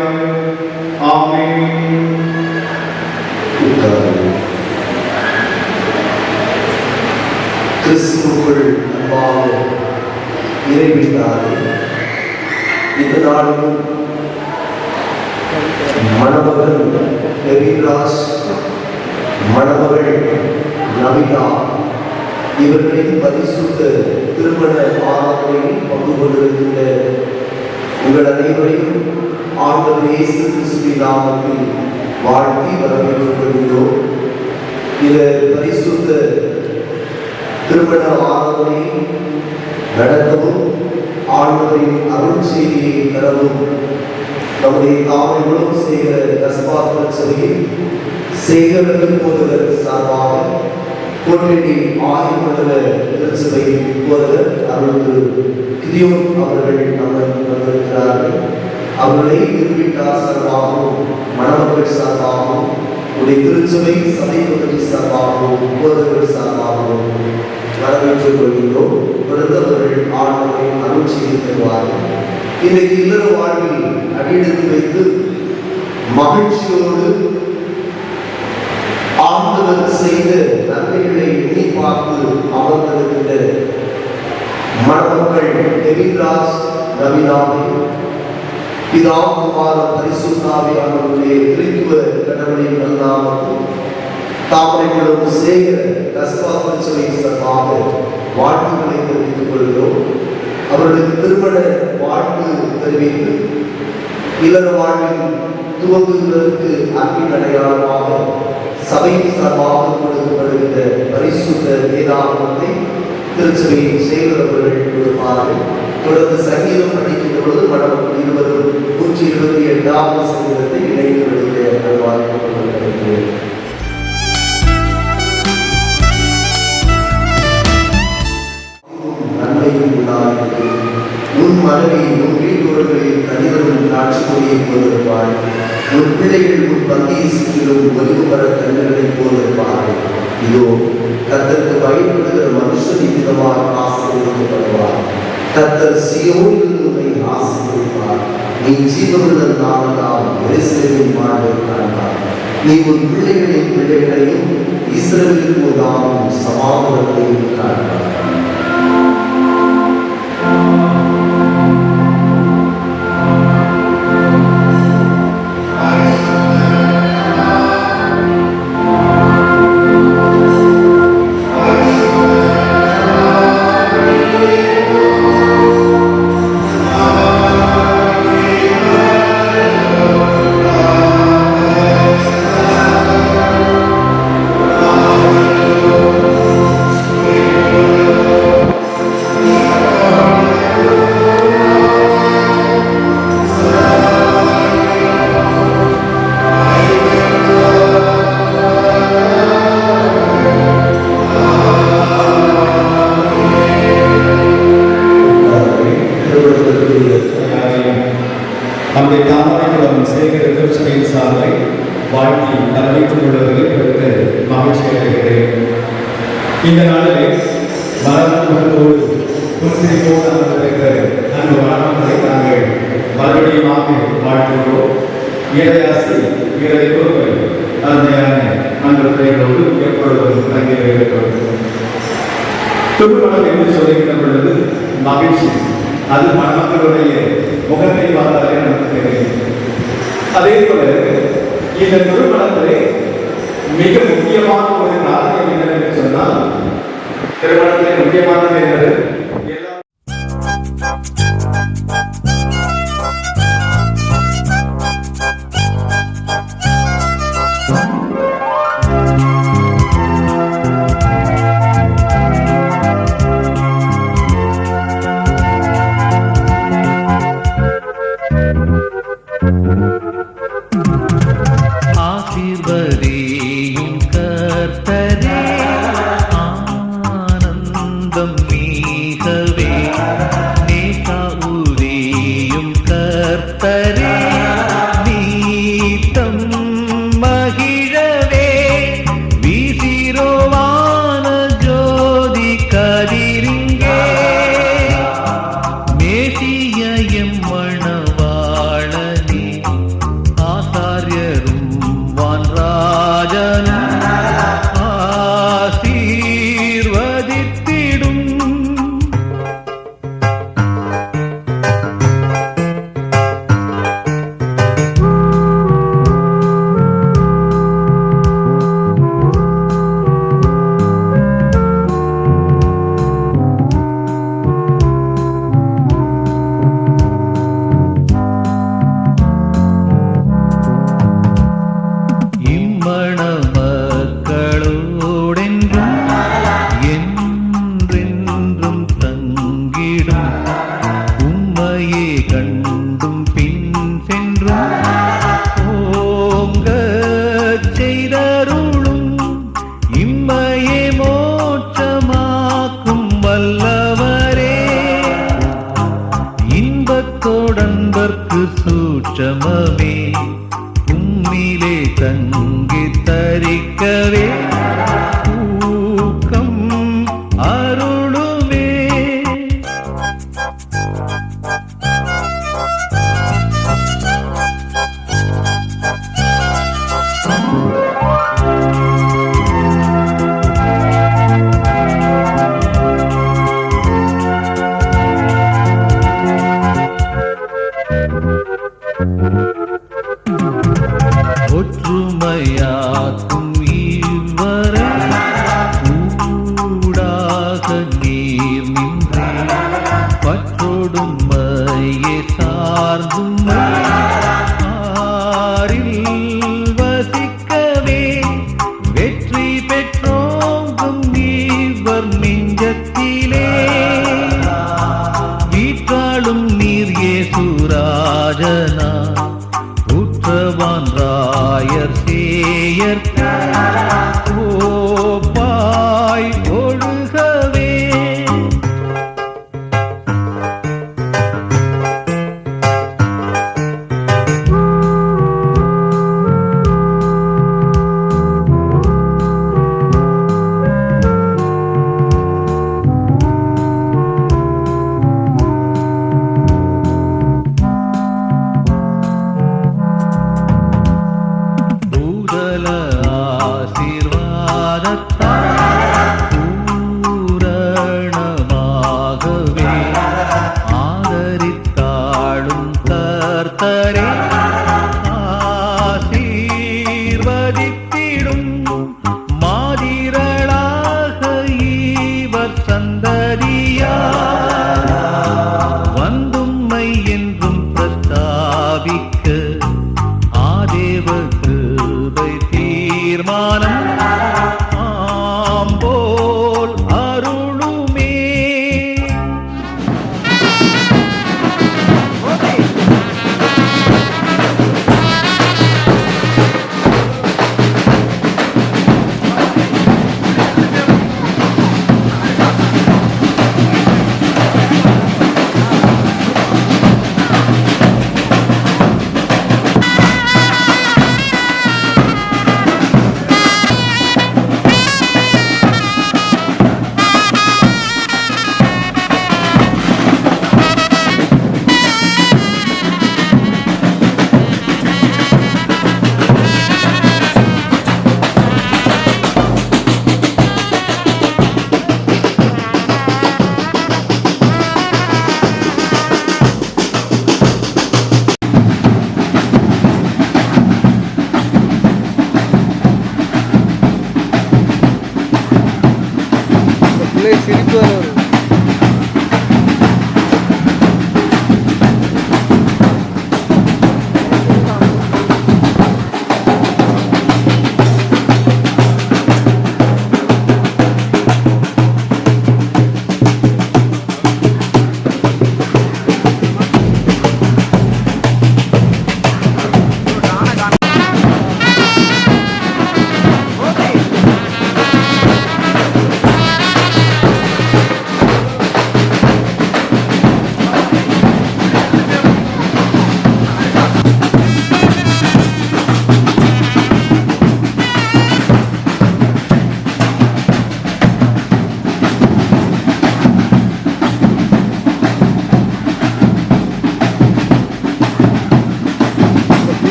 ஆமென். கிறிஸ்துவுக்குள் அன்பாக இறைவிட்டாரே, இந்த நாளிலும் மணமகள் ரவிராஜ், மணமகள் நவிதா இவர்களின் பரிசுத்த திருமண ஆராதனையில் பங்கு கொண்டிருக்கின்ற உங்கள் அனைவரையும் ஆண்டவர் இயேசு கிறிஸ்துவின் நாமத்தில் வாழ்த்தி வரவேற்றுக் கொள்கிறோம். இந்த பரிசுத்த திருமண ஆராதனையை நடத்தவும் ஆண்டவரின் அருள் செய்தியை தரவும் நம்முடைய தாமைகளும் செய்கிற கஸ்பாத்திர சபையில் சேகரிக்கும் போதவர் சார்பாக கோட்டடி ஆய்வுள்ள திருச்சபை போதவர் அருள் கிதியோன் அவர்கள் வந்திருக்கிறார்கள். அவர்களை திருவிட்டார் சார்பாகவும் மணமக்கள் சார்பாகவும் உடைய திருச்சபை சபை கமிட்டி சார்பாகவும் போதவர் சார்பாகவும் வரவேற்றுக் கொள்கிறோம். வருந்தவர்கள் ஆண்டவரை அருள் செய்து தருவார்கள். இன்றைக்கு இல்லற வாழ்வில் அடியெடுத்து வைத்து மகிழ்ச்சியோடு ஆண்டவர் செய்த நன்மைகளை எண்ணி பார்த்து அவர்களுக்கு மணமக்கள் எரிராஜ் நவீனாவை பிதா குமாரன் பரிசுத்தாவியானவருடைய திருத்துவ கடவுளின் நல்நாமத்தில் தாமரைகளும் சேகர கஸ்பா திருச்சபையின் சார்பாக வாழ்த்துக்களை தெரிவித்துக் கொள்கிறோம். அவர்களுக்கு திருமண வாழ்த்து தெரிவித்து இல்லற வாழ்வில் துவங்குவதற்கு அன்பின் அடையாளமாக சபையின் சார்பாக கொடுக்கப்படுகின்ற பரிசுத்த வேதாகமத்தை திருச்சபையின் செயலர்கள் கொடுப்பார்கள். தொடர்ந்து சங்கீதம் படிக்கின்ற பொழுது மணமக்கள் இருவரும் 128வது சங்கீதத்தை இணைந்து படிக்க வாழ்த்துக்கள். நன்மையும் உண்டாயிற்று. உன் மனைவி உன் வீட்டோர்களில் கனிதரும் காட்சி கொடியை போலிருப்பாள். உன் பிள்ளைகள் உன் பந்தியை சுற்றிலும் ஒலிவு மர கண்ணுகளைப் போலிருப்பார்கள். இதோ கர்த்தருக்கு பயப்படுகிற மனுஷன் விதமாக ஆசீர்வதிக்கப்படுவார். கர்த்தர் சீயோனில் உன்னை ஆசீர்வதிப்பார். நீ ஜீவனுள்ள நாளெல்லாம் எருசலேமின் வாழ்வை காண்பார். நீ உன் பிள்ளைகளின் பிள்ளைகளையும் இஸ்ரவேலுக்கு உண்டாகும் சமாதானத்தையும் காண்பார். நம்முடைய தாமரைக்குளம் சேகர திருச்சபையின் சார்பை வாழ்த்தி வரவேற்றுக் கொள்வதில் பெருத்த மகிழ்ச்சி அடைகிறேன். இந்த நாளிலே மரணத்தோடு புன்சிரிப்போடு அமர்ந்திருக்கிற அந்த மரணங்களை நாங்கள் மறுபடியுமாக வாழ்த்துகிறோம். இறையாசி இறை பொறுப்பை அருமையான அந்த பிள்ளைகளோடு எப்பொழுதும் தங்கியிருக்கிறோம். திருமணம் என்று சொல்லுகின்ற பொழுது மகிழ்ச்சி, அது மணமக்களுடைய முகத்தை பார்த்தாலே நமக்கு தெரியும். அதே போல இந்த திருமணத்திலே மிக முக்கியமான ஒரு காரணம் என்னவென்று சொன்னால், திருமணத்திலே முக்கியமானது என்பது ஆசீர்வதியும் கர்த்தரே, ஆனந்தம் மிகவே நேசாவுரியும் கர்த்தரே, நீத்தம் மகிழவே வீசிரோவான ஜோதி கதிரிங்கே மேசிய எம்மணவாளனே ஆசாரியரும் வான்ராஜனும் ஆசீர்வதித்திடும். இம்மண மக்களோடென்றும் என்றென்றும் தங்கிடும், உம்மையே கண்டும் பின் சென்றும் ஓங்கச் செய்தருளும். இம்மையே மோட்சமாக்கும் வல்லவரே, இன்பத்தோடன்பர்க்கு சூட்சமமே உம்மிலே தங்கி தரிக்கவே ஊக்கம் அருளுமே. சீர் நின்றே பற்றோடும் மையே சார்ந்தும் ஆறில் வசிக்கவே வெற்றி பெற்றோங்கும் இவர் நெஞ்சத்திலே வீற்றாளும் நீர் ஏசுராஜனா உற்றவான் ராயர் சேயர் ஓப்பாய் ஒழுகவே பூதல ஆசீர்வாதத்தால் பூரணமாகவே ஆதரித்தாளும் கர்த்தரே ஆசீர்வதித்திடும் மாதிரளாக இவர் சந்ததியார் வந்தும்மை என்றும் பிரஸ்தாபிக்க ஆதேவ கிருபை தீர்மானம் ஆம்போல் அருளுமே.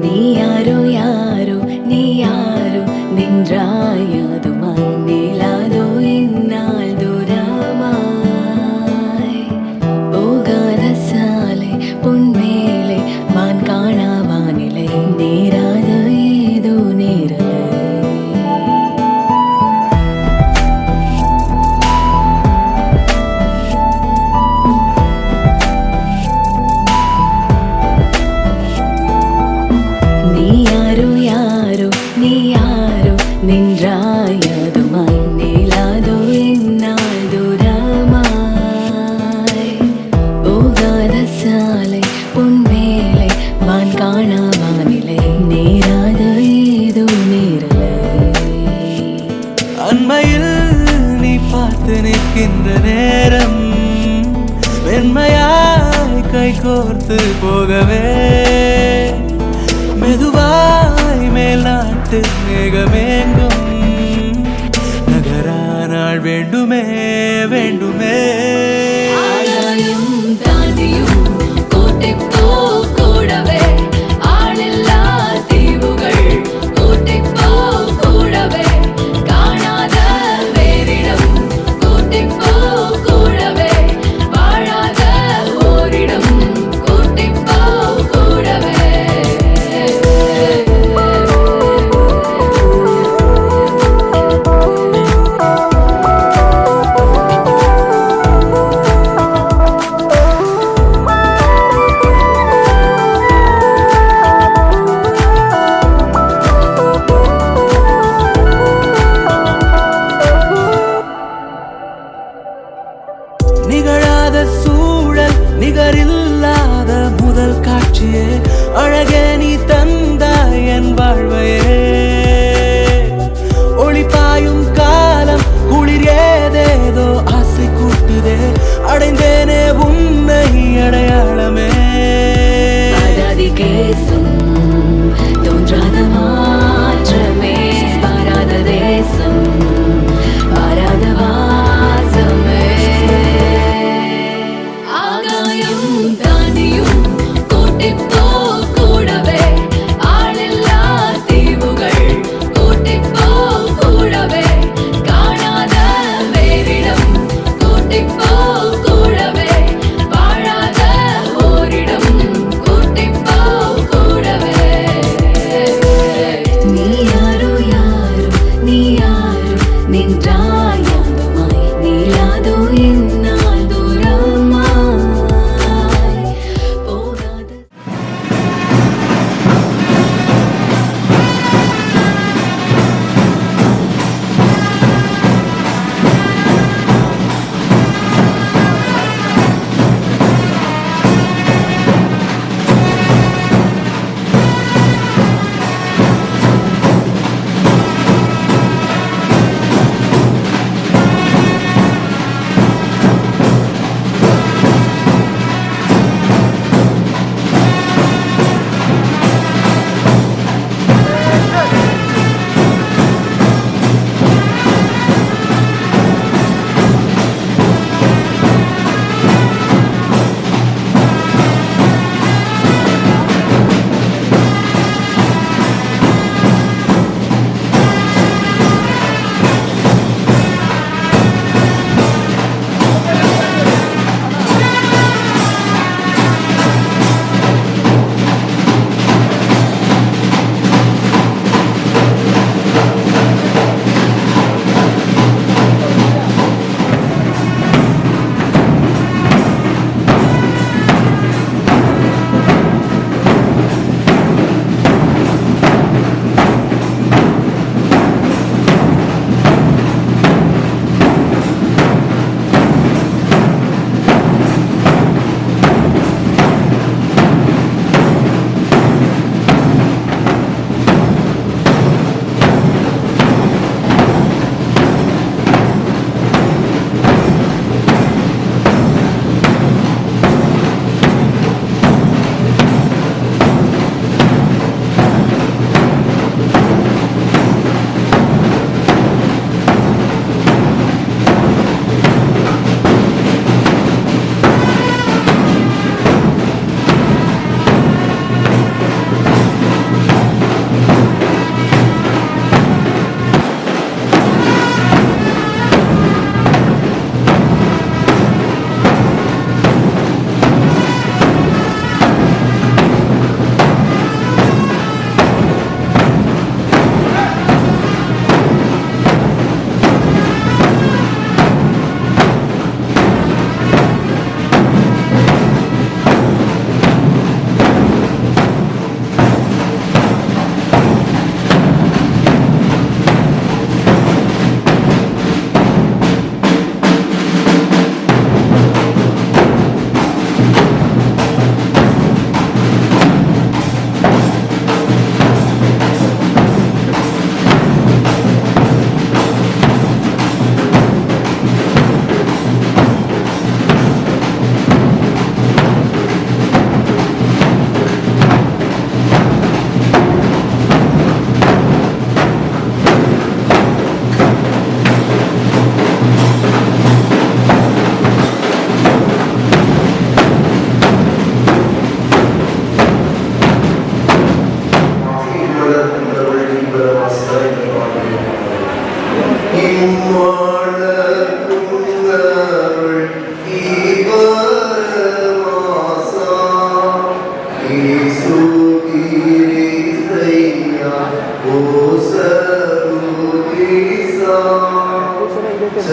நீ யாரோ யாரோ நீ யாரோ நின்றாயதுமாய் நீலாதோ இந்நாள் தூரமாய் போகாத சாலை பொன்மேலை வான் காணா வானிலை நேராத ஏதோ நேரலை நீ யாரோ யாரோ நீ யாரோ நின்றாயதுமாய் நீலாதோ இந்நாள் தூரமாய் போகாத சாலை பொன்மேலை வான் காணா வானிலை நேராத ஏதோ நேரலை அண்மையில் நீ பார்த்து நிற்கின்ற நேரம் வெண்மையாய் கை கோர்த்து போகவே மெதுவாய் மேல் நாட்டு மேகமேங்கும் நகரானாள் வேண்டுமே வேண்டுமே ஆகாயம் தாண்டியும் கோட்டை போ கூடவே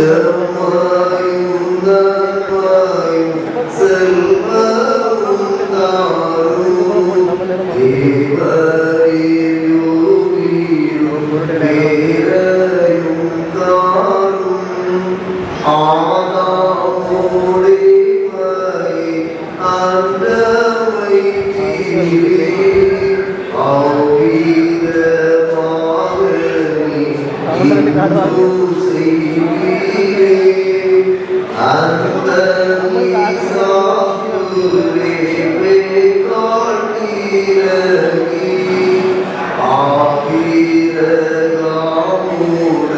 செம்மாயும் நன்மாயும் செல்வமும் தாரும் தேவரையும் பேரையும் தாரும் ஆதாமோடே அண்டமை தீரே ஆவிதமாக செய்வீரே அந்த சாகுரே காட்டீரகி ஆகிரகாமூட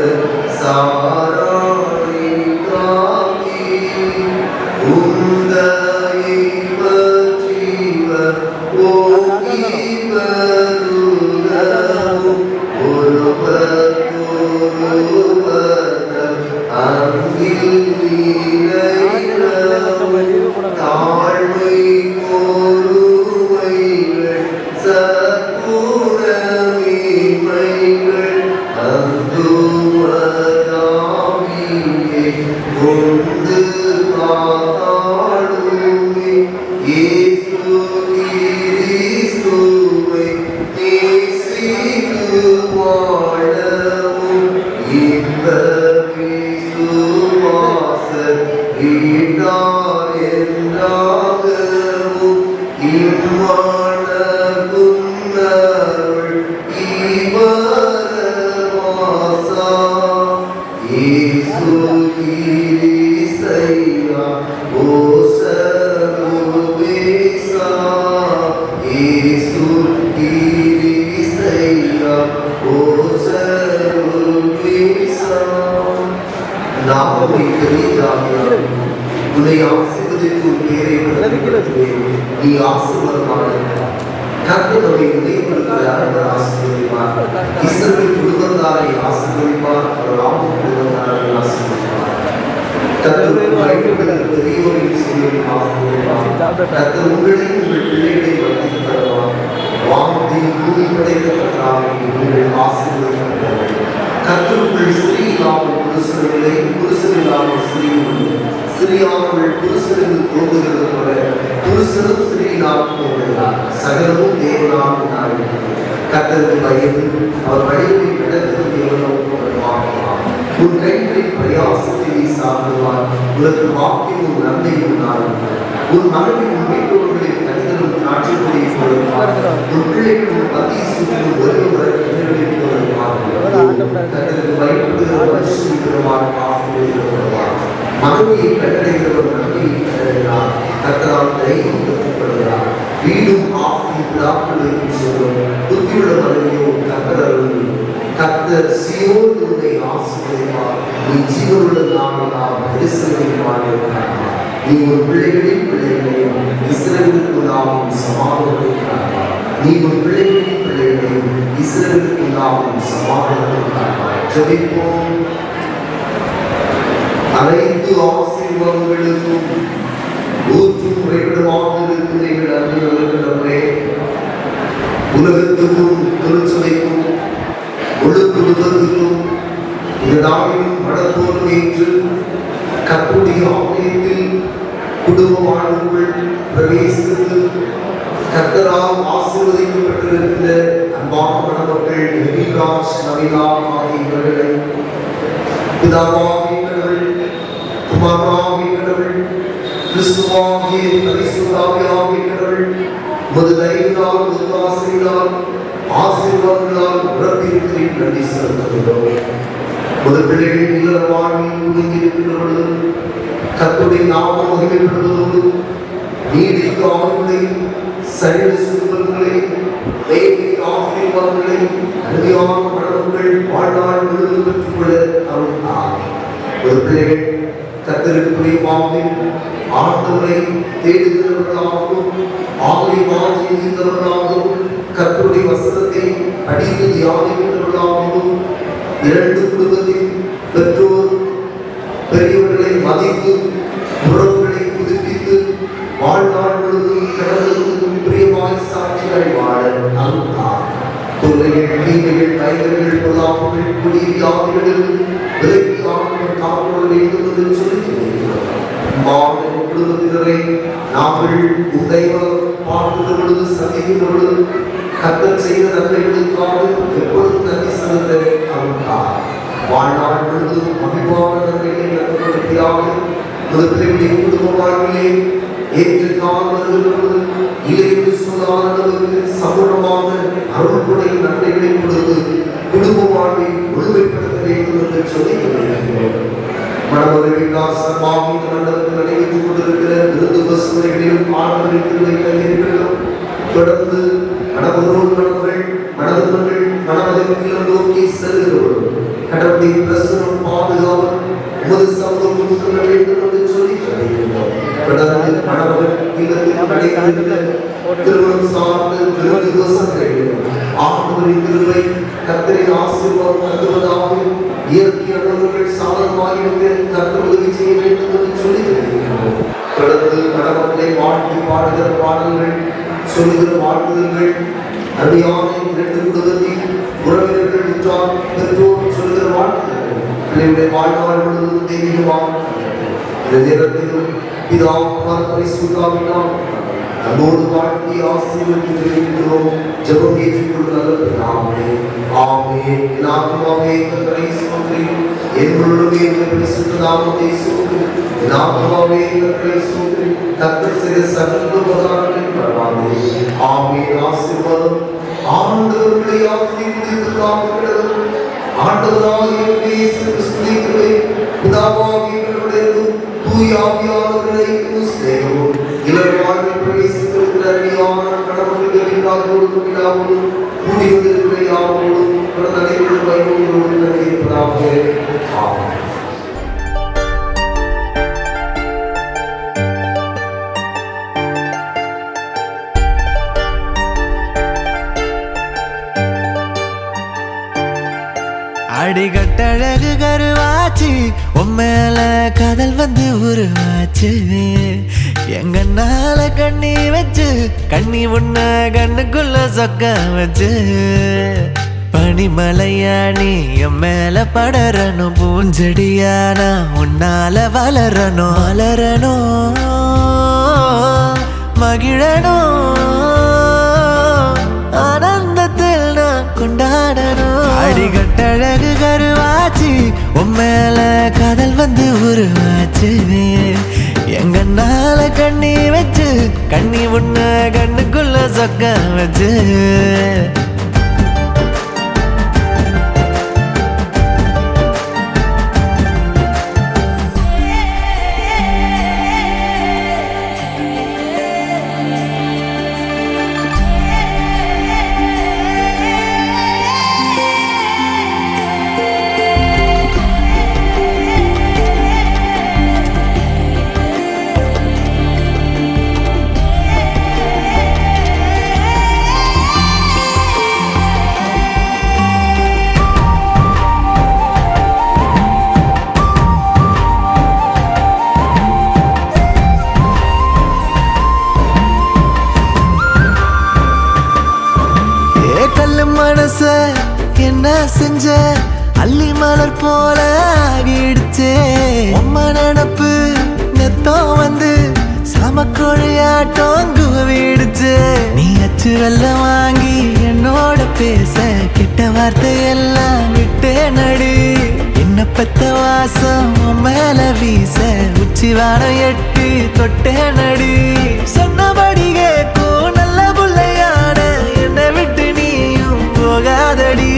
சாராணி காட்டி உந்தையை பற்றிவர் ஓகிவருதவும் ஒருவர் அங்கில் நீரைரவும் தாழ்மை கோருமைகள் சற்குணமீமைகள் அந்துமதாவியே கொண்டு காத்தாடுமே இயேசு கிறிஸ்துவை நேசித்து வாழவும் இன்ப விசுவாச ஈடார் என்றாகவும் இம்மானகும் அருள் ஈவரவாசா இயேசு கிறிஸ்தையா ஓசருவேசா இயேசு கிறிஸ்தையா ஓசருவேசா நாமமே பெரியதாக உன்னை ஆசீர்வதித்து பேரை நீ ஆசீர்வாதமாக கர்த்தரை நினைவுறுகிறார் அவர் ஆசீர்வதிப்பார் இஸ்ரவேல் குடும்பத்தாரை ஆசீர்வதிப்பார் அவர் ஆகும் குடும்பத்தாரை ஆசீர்வதிப்பார் கர்த்தர் பயப்படுகிற பெரியோரின் செய்தியை ஆசீர்வதிப்பார் கர்த்தர் உங்களையும் உங்கள் பிள்ளைகளை வளர்த்து தருவார் வானத்தை பூமி படைத்த கர்த்தராக நீங்கள் ஆசீர்வதிக்கப்பட்டவர் கர்த்தருக்குள் ஸ்ரீ இல்லாமல் புருஷனில்லை புருஷன் இல்லாமல் ஸ்ரீ உண்டு ஸ்ரீயானவள் புருஷனுக்கு போகுகிறது போல புருஷனும் ஸ்ரீயினால் போகிறார் சகலமும் தேவனால் உண்டாகிறது கர்த்தருக்கு பயந்து அவர் வழியை நடக்கும் தேவனோ வாங்குவார் உன் கைகளின் பிரயாசத்தை நீ சாப்பிடுவார் உனக்கு வாக்கியமும் நன்மையும் உண்டாகும் உன் மகனின் உன் பெற்றோர்களின் கணிதலும் காட்சிப்படியை போடுவார் உன் பிள்ளைகளும் மத்திய சுற்றும் ஒருவர் கிணறுகளில் போடுவார் கர்த்தருக்கு பயப்படுகிற மனுஷன் ஆசீர்வதிக்கப்படுவார் மனைவியை கட்டளைகிறவர் நன்மையை கட்டளைகிறார் கர்த்தரால் தைரியம் பெற்றுக்கொள்கிறார் வீடும் ஆற்றும் பிதாக்களுக்கும் சொல்லும் புத்தியுள்ள மனைவியோ கர்த்தர் அருள் கர்த்தர் சீயோன் உன்னை ஆசீர்வதிப்பார் நீ ஜீவனுள்ள நாமெல்லாம் எருசலேமில் வாழ்கிறார் நீ உன் பிள்ளைகளின் பிள்ளைகளையும் இஸ்ரவேலுக்குள்ளாகும் சமாதானத்தை காண்பாய் நீ உன் பிள்ளைகளின் பிள்ளைகளையும் இஸ்ரவேலுக்குள்ளாகும் சமாதானத்தை காண்பாய் ஜெபிப்போம் அனைத்து ஆசீர்வாதங்களுக்கும் ஊற்றும் உறைவிடமாக இருக்கும் எங்கள் அன்பே உலகத்துக்கும் திருச்சபைக்கும் முழு குடும்பத்துக்கும் இந்த நாளிலும் மடப்போரும் என்று கர்த்தருடைய ஆலயத்தில் குடும்ப வாழ்வுக்குள் பிரவேசித்து கர்த்தரால் ஆசீர்வதிக்கப்பட்டிருக்கிற அன்பான மணமக்கள் எபிராஜ் நவிலா ஆகியவர்களை பிதாவாகிய கடவுள் குமாரனாகிய கடவுள் கிறிஸ்துவாகிய பரிசுத்தாவியாகிய கடவுள் உமது தயவினால் உத்தாசையினால் ஆசீர்வாதங்களால் உறப்பிருக்கிறேன் நன்றி செலுத்துகிறோம் முதல் பிள்ளைகள் இல்லற வாழ்வில் ஒதுங்கியிருக்கின்ற பொழுது கர்த்தருடைய நாமம் மகிமைப்படுவதோடு நீடித்த ஆயுளையும் சரீர சுகங்களையும் தேவனுடைய ஆசீர்வாதங்களையும் அருமையான மணமக்கள் வாழ்நாள் முழுவதும் பெற்றுக்கொள்ள அருள்தார். ஒரு பிள்ளைகள் கர்த்தருக்கு பிரியமாக ஆண்டவரை தேடுகிறவர்களாகவும் ஆலயமாக இருந்தவர்களாகவும் கர்த்தருடைய வசனத்தை அடித்து தியானிக்கிறவர்களாகவும் இரண்டு குடும்பத்தின் பெற்றோர் பெரியவர்களை மதித்து உறவுகளை புதுப்பித்து வாழ்நாள் முழுவதும் கடவுளுக்கும் பிரியமாய் சாட்சிகள் வாழ அருள்தார். தொல்லைகள் தீமைகள் கைகள் பொல்லாப்புகள் குடி வியாதிகளில் விலக்கி ஆக்கப்பட்ட காக்க வேண்டும் என்று சொல்லியிருக்கிறோம். மாநில குடும்பத்தினரை நாங்கள் உங்களை பார்க்கின்ற பொழுது சந்திக்கின்ற பொழுது கர்த்தர் செய்த நன்மைகளுக்காக எப்பொழுதும் நன்றி செலுத்த அருள்கிறார். வாழ்நாள் முழுவதும் மகிழ்வான நன்மைகளை நடைபெறுத்தியாக உலகத்திலே குடும்ப வாழ்விலே ஏற்று கால் வருகிறது இளைய சொல்லாதவருக்கு சமூகமாக அருள்கொடை நன்மைகளை கொடுத்து குடும்ப வாழ்வை முழுமைப்படுத்த வேண்டும் என்று சொல்லி மனவர்கள் சர்வாமி மண்டலத்தில் நடைபெற்றுக் கொண்டிருக்கிற விருது பசுமைகளிலும் ஆண்டவரின் திருவை கையிருக்கிறோம். தொடர்ந்து மனவரோடு மனவர்கள் மனவதற்கிலும் நோக்கி செல்கிறோம். கடவுளை பிரசனம் பாதுகாவல் உமது சமூகம் சொல்ல வேண்டும் என்று சொல்லி சொல்லியிருக்கிறோம். தொடர்ந்து மனவர்கள் இல்லத்தில் நடைபெறுகிற திருமணம் சார்ந்த விருது வசங்கள் ஆண்டவரின் திருவை கர்த்தரின் ஆசீர்வாதம் தருவதாக இயற்கையானவர்கள் சாதகமாக கர்த்தர் உதவி செய்ய வேண்டும் என்று சொல்லி சொல்லியிருக்கிறோம். தொடர்ந்து மனவர்களை வாழ்த்தி பாடுகிற பாடல்கள் சொல்லுகிற வாழ்த்துதல்கள் அருமையான இரண்டு குடும்பத்தில் உறவினர்கள் உற்றார் பெற்றோர் சொல்லுகிற வாழ்த்துதல்கள் பிள்ளைகளுடைய வாழ்நாள் முழுவதும் தெய்வீகமாக இந்த நேரத்திலும் பிதா பரிசுத்தாவினால் நம்மோடு வாழ்த்தி ஆசீர்வதிக்கிறோம். ஜெபம் ஏற்றுக்கொள்ளுங்கள். ஆமென். நாமமே கர்த்தரை ஸ்தோத்திரி. என்னுடைய பரிசுத்த நாமத்தை ஸ்தோத்திரி. நாமமே கர்த்தரை ஸ்தோத்திரி. கர்த்தர் செய்த சகல உபகாரங்களை பரவாதே. ஆமென். ஆசீர்வாதம் ஆண்டவருடைய ஆசீர்வதித்து காக்கிறது. ஆண்டவராகிய இயேசு கிறிஸ்துவின் பிதாவாகிய கடவுளுடைய தூய ஆவியானவரை ஸ்நேகமும் இளவாழ்வில் பிரவேசித்திருக்கிற அருமையான கடவுள்களின் காதலோடும் விழாவோடும் கூடி வந்திருக்கிற யாவோடும் நடைபெறும் வைபவங்களோடு நடைபெறுவதாக. ஆமென். அடிகட்டழகு கருவாச்சு உம்மேல காதல் வந்து உருவாச்சு எங்கன்னால கண்ணி வச்சு கண்ணி உன்ன கண்ணுக்குள்ள சொக்க வச்சு பனிமலையாணி என் மேல படரணும் பூஞ்செடியானா உன்னால வளரணும் வளரணும் மகிழணும் ஆனந்தத்தில் நான் கொண்டாடணும். அடிகட்டழகு கருவாச்சு உம்மேல காதல் வந்து உருவாச்சு எங்கன்னால கண்ணி வச்சு கண்ணி உன்ன கண்ணுக்குள்ள சொக்க வச்சு மனச என்ன செஞ்ச அள்ளி மலர் போல ஆகிடுச்சே உம்ம நினப்பு நெத்தம் வந்து சமக்கொழியாட்டம் குவிடுச்சு நீ அச்சு வெல்லம் வாங்கி என்னோட பேச கிட்ட வார்த்தை எல்லாம் விட்டே நடி என்ன பெத்த வாசம் மேல வீச உச்சி வாரம் எட்டி தொட்டே நடி சொன்னபடி கேட்கும் நல்ல புள்ளையான என்னை விட்டு நீயும் போகாதடி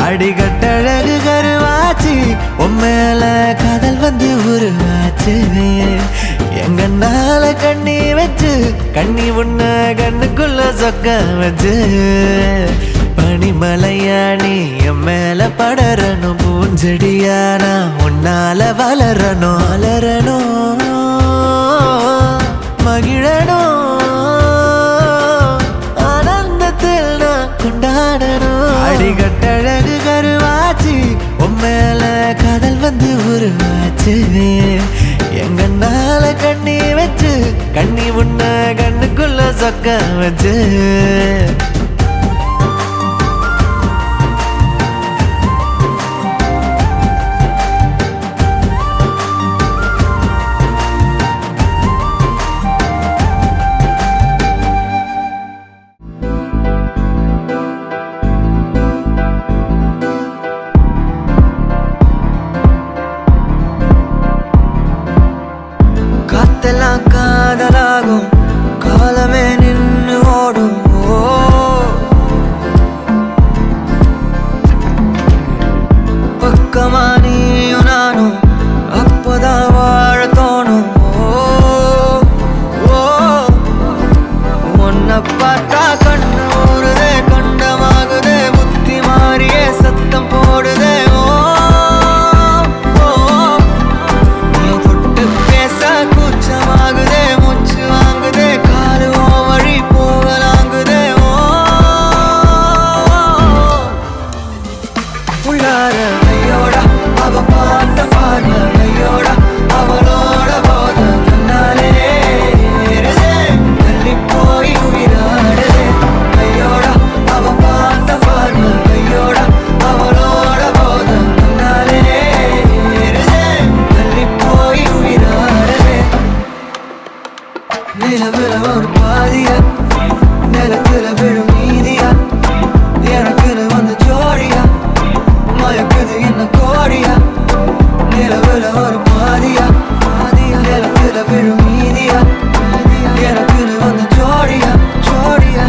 அடிகட்டழகு கருவாச்சு உம்மேல காதல் வந்து உருவாச்சு எங்கன்னால கண்ணி வச்சு கண்ணி உன்ன கண்ணுக்குள்ள சொக்க வச்சு பனிமலையாணி என் மேல படரணும் பூஞ்செடியானா உன்னால வளரணும் வளரணும் மகிழணும் ஆனந்தத்தில் நான் கொண்டாடணும் அடிகட்டழகு கருவாச்சு உம்மேல காதல் வந்து உருவாச்சு எங்கன்னால கண்ணி வச்சு கண்ணி உன்ன கண்ணுக்குள்ள சொக்க வச்சு நிலவுல ஒரு பாதியா நிலத்துல விழும் மீதியா எனக்குன்னு வந்து ஜோடியா மயக்குது என்ன கோடியா நிலவுல ஒரு பாதியா நிலத்துல விழும் மீதியா எனக்குன்னு வந்து ஜோடியா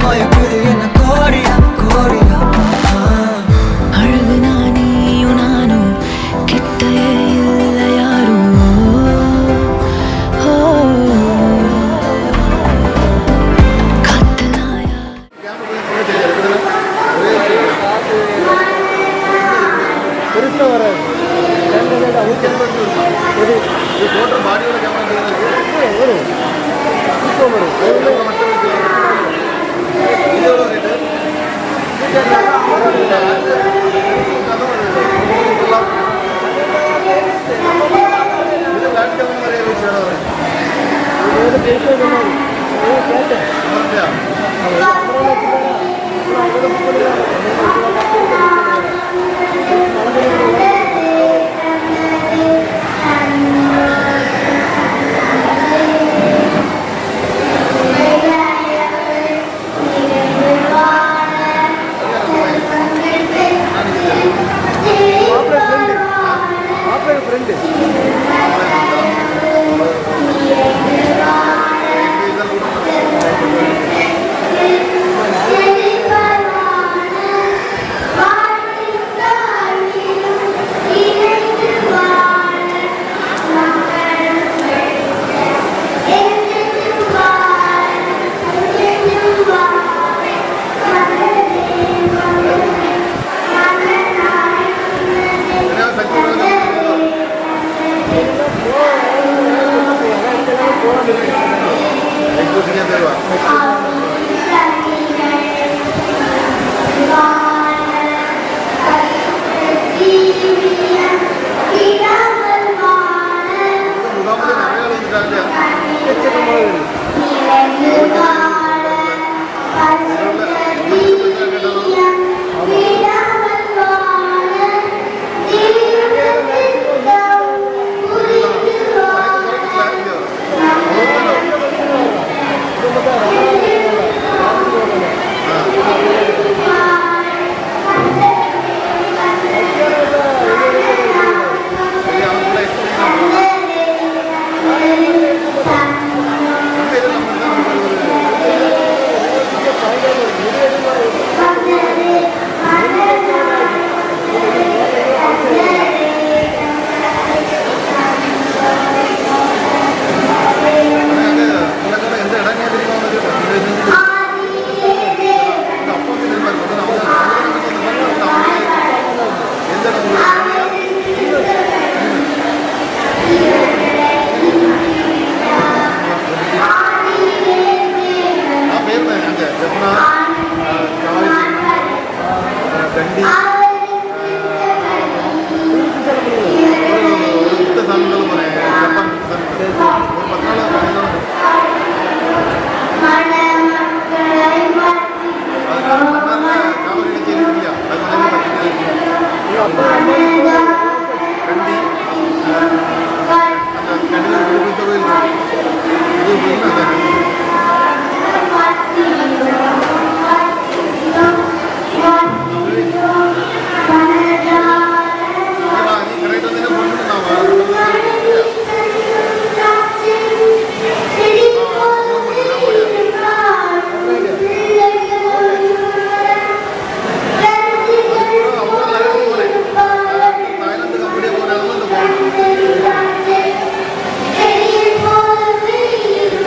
மயக்குது என்ன கோடியா அழகு நானியும் நானும் கிட்டே இல்லை யாரும் காத்தலாயா பெருசாக வராது ஃபோட்டோ பாடியோட கேமரா வரும் இப்போ வரும் மட்டும் இது எவ்வளோ ரேட்டு இது லேண்ட் கேமரா நிறைய வச்சு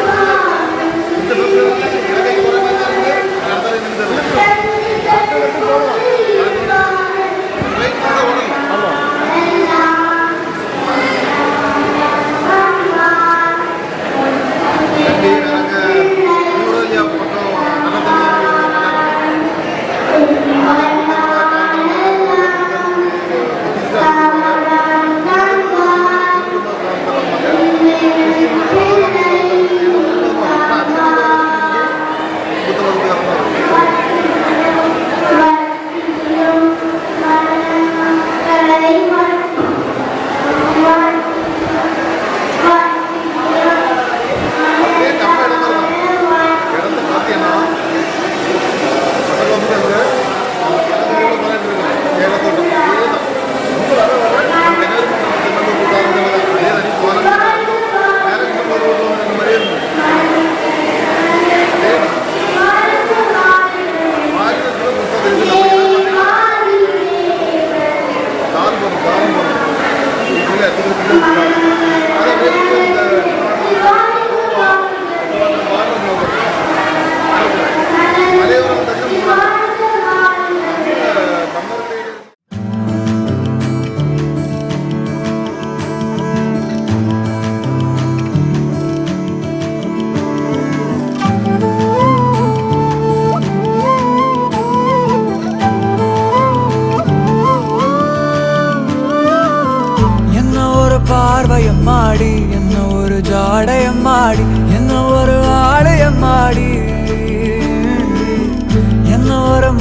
Wow.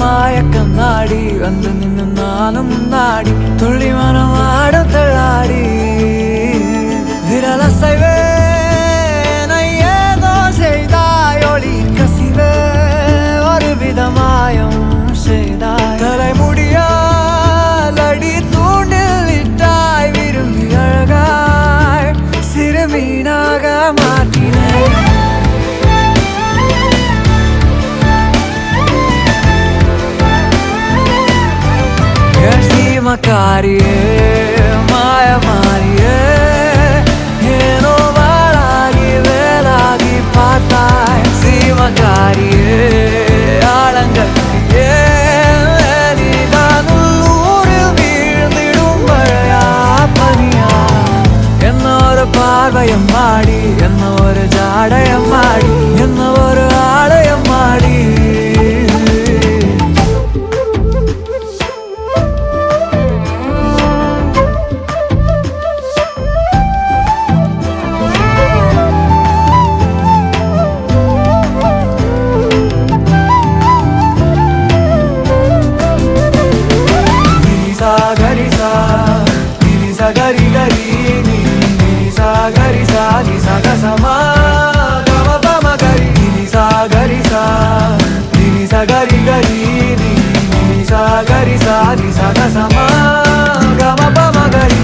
மாய கண்ணாடி வந்து நின்று நானும் நாடி துள்ளி மனம் ஆடும் தள்ளாடி விரல செய்வே ஏதோ செய்தாய் ஒளி கசிவே ஒரு விதமாயம் செய்தாய் தலைமுடியால் அடி தூண்டில் இட்டாய் விரும்பி அழகாய் சிறுமீனாக மாற்றினாய் மக்காரியே மாய மாறியே ஏனோ வாழாகி வேலாகி பார்த்தாய் சீமக்காரியே ஆழங்கட்டியே நீதான் உள்ளூரில் வீழ்ந்திடும் மழையா பனியா என்ன ஒரு பார்வையம் மாடி என்ன ஒரு ஜாடயம் மாடி என்ன ஒரு ஆலயம் மாடி gari gari ni sa gari sa ni sa ga sa ma ga ma pa ma gari ni sa gari sa gari gari ni sa gari sa ni sa ga sa ma ga ma pa ma gari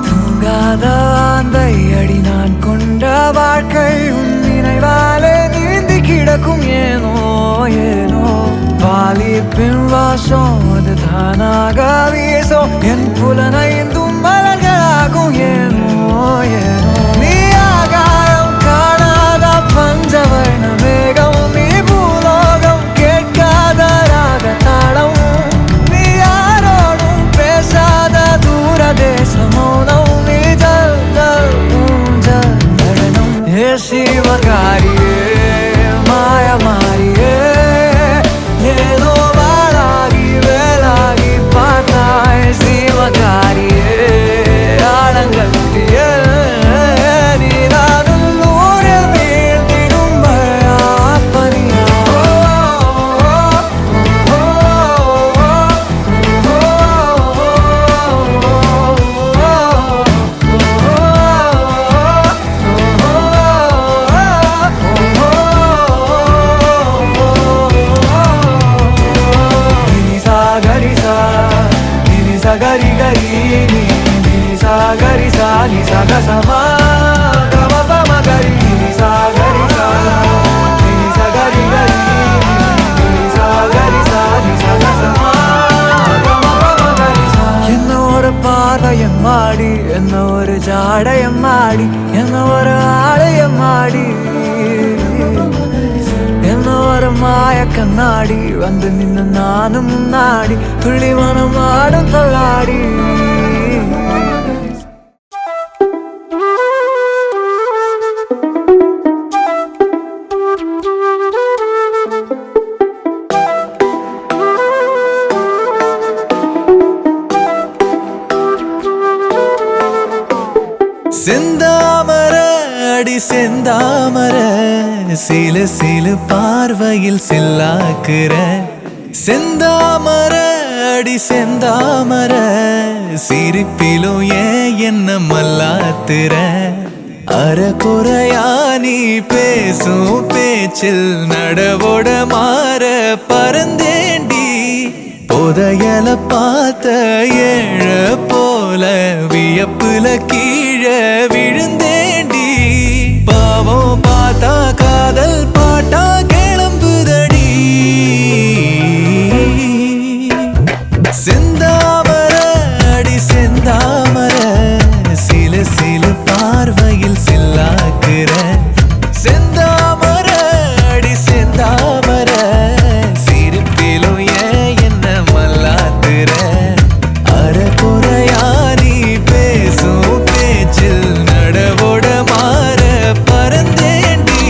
தூங்காத அந்தை அடி நான் கொண்ட வாழ்க்கை உன் நினைவாலே நீந்தி கிடக்கும் ஏனோ ஏனோ வாலிப்பின் வாசம் அது தானாக வீசும் என் புலனைந்தும் மலர்களாகும் ஏனோ ஏனோ நீ ஆகாயம் காணாத பஞ்சவர்ண மேகம் நீ பூலோகம் கேட்காத ராக தாளம் நீ யாரோடும் பேசாத தூர தேச மௌனம் நீ ஜல் ஜல் ஊஞ்சல் நடனம் ஹே சிவகாரியே மாய மாறியே ஏதோ வாழாகி வேலாகி பார்த்தாய் சிவகாரியே ஆழங்கட்டியே நீதான் உள்ளூரில் வீழ்ந்திடும் மழையா பனியா gari gari ni sa gari sa ni sa ga sa ma ga ma pa ma gari ni sa gari sa gari gari ni sa gari sa ni sa ga sa ma ga ma pa ma gari sa enna oru paarvayam maadi enna oru jaadayam maadi enna oru aalayam maadi என்ன ஒரு மாய கண்ணாடி வந்து நின்று நானும் நாடி துள்ளி மனம் ஆடும் தள்ளாடி செந்தாமர அடி செந்தாமர சிலு சிலு பார்வையில் சில்லாக்குற செந்தாமர அடி செந்தாமர சிரிப்பிலும் ஏன் என்ன மல்லாத்துற அறகுறையா நீ பேசும் பேச்சில் நடவோட மாற பறந்தேண்டி புதையல பார்த்த ஏழ போல வியப்புல கீழே விழுந்தேண்டி பாவம் பார்த்தா காதல் பாட்டா கிளம்புதடி செந்தாமர அடி செந்தாமர சில சில பார்வையில் சில்லாக்குற செந்தாமர அடி செந்தாமர சிரிப்பிலும் ஏன் என்ன மல்லாத்துற அறகுறையா நீ பேசும் பேச்சில் நடவோட மாற பறந்தேண்டி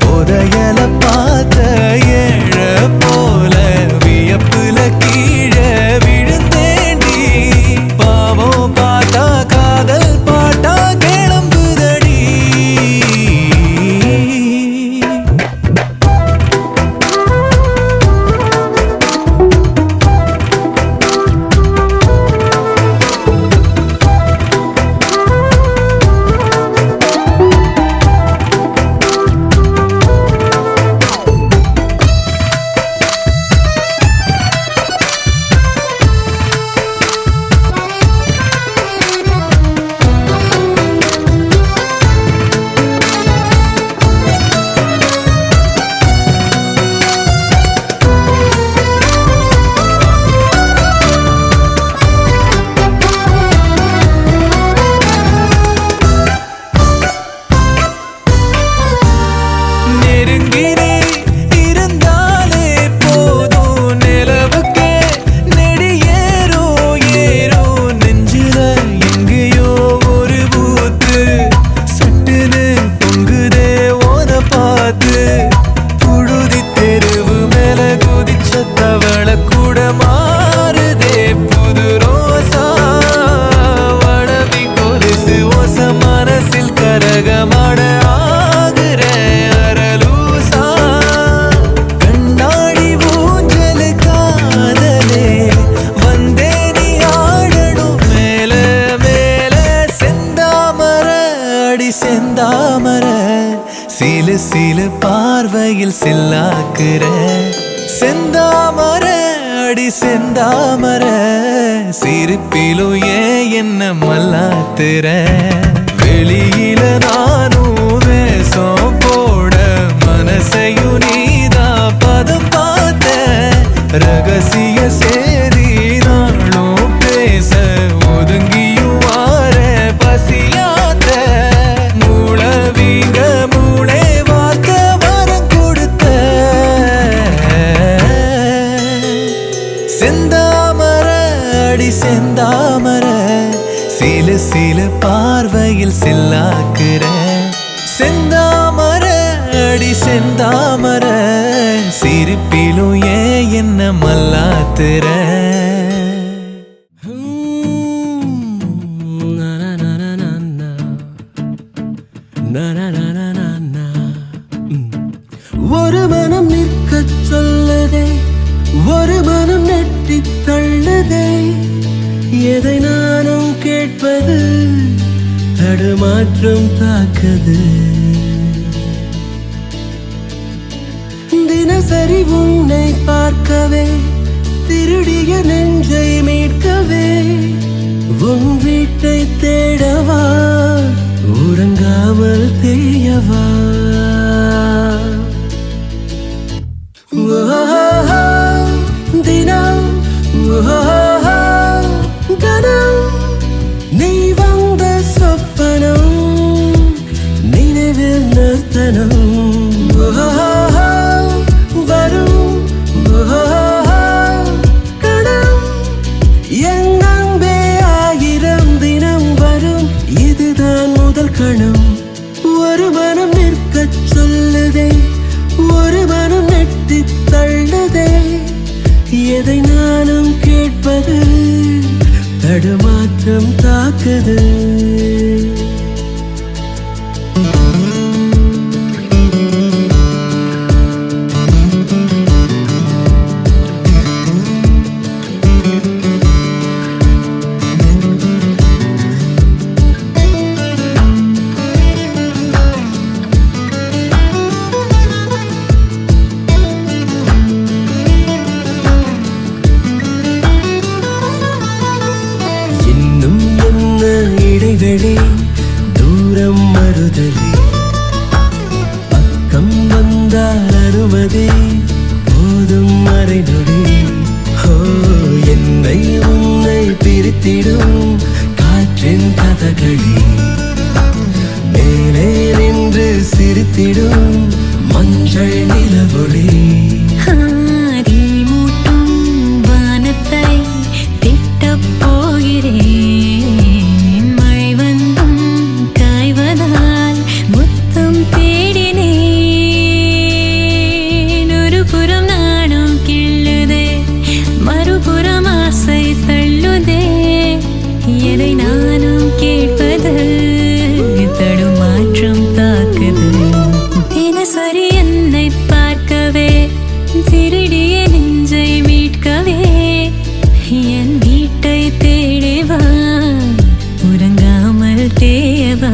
புதையல பார்த்த ஏழ போல வியப்புல கீழே விழு பார்வையில் சில்லாக்குற செந்தாமர அடி செந்தாமர சிரிப்பிலும் ஏன் என்ன மல்லாத்துற வெளியில நானும் வேஷம் போட மனசையும் நீதான் பதம் பார்த்த ரகசிய சேதி நாளும் பேச ஒதுங்கியும் வார பசியாத்த மூளவீங்க மூளை வார்த்த வரம் கொடுத்த செந்தாமர அடி செந்தாமர சில சில பார்வையில் சில்லாக்குற செந்தாமர அடி செந்தாமர சிரிப்பிலும் ஏன் என்ன மல்லாத்துற ஒரு மனம் நிற்க சொல்லுதே ஒரு மனம் நெட்டி தள்ளுதே எதை நானும் கேட்பது தடுமாற்றம் தாக்குது தினசரி உன்னை பார்க்கவே திருடிய நெஞ்சை மீட்கவே உன் வீட்டை தேடவா உறங்காமல் தேயவா தினம் கனம் நீ வந்த சொப்பனம் நினைவில் நிறுத்தனம் வரும் கணம் என் அன்பே ஆயிரம் தினம் வரும் இதுதான் முதல் கணம் ஒரு மனம் நிற்கச் சொல்லுதே ஒரு மனம் நெட்டி தள்ளுதே எதை நானும் கேட்பது தடுமாற்றம் தாக்குது தூரம் மறுதலே பக்கம் வந்தால் அருவதே போதும் மறைநொடி என்னை உன்னை பிரித்திடும் காற்றின் கதகளி மேலே நின்று சிரித்திடும் மஞ்சள் நிலவொளி மூட்டும் வானத்தை திட்டப் போகிறேன் எதை நானும் கேட்பது தடுமாற்றம் தாக்குது தினசரி என்னை பார்க்கவே திருடிய நெஞ்சை மீட்கவே என் வீட்டை தேடவா உறங்காமல் தேயவா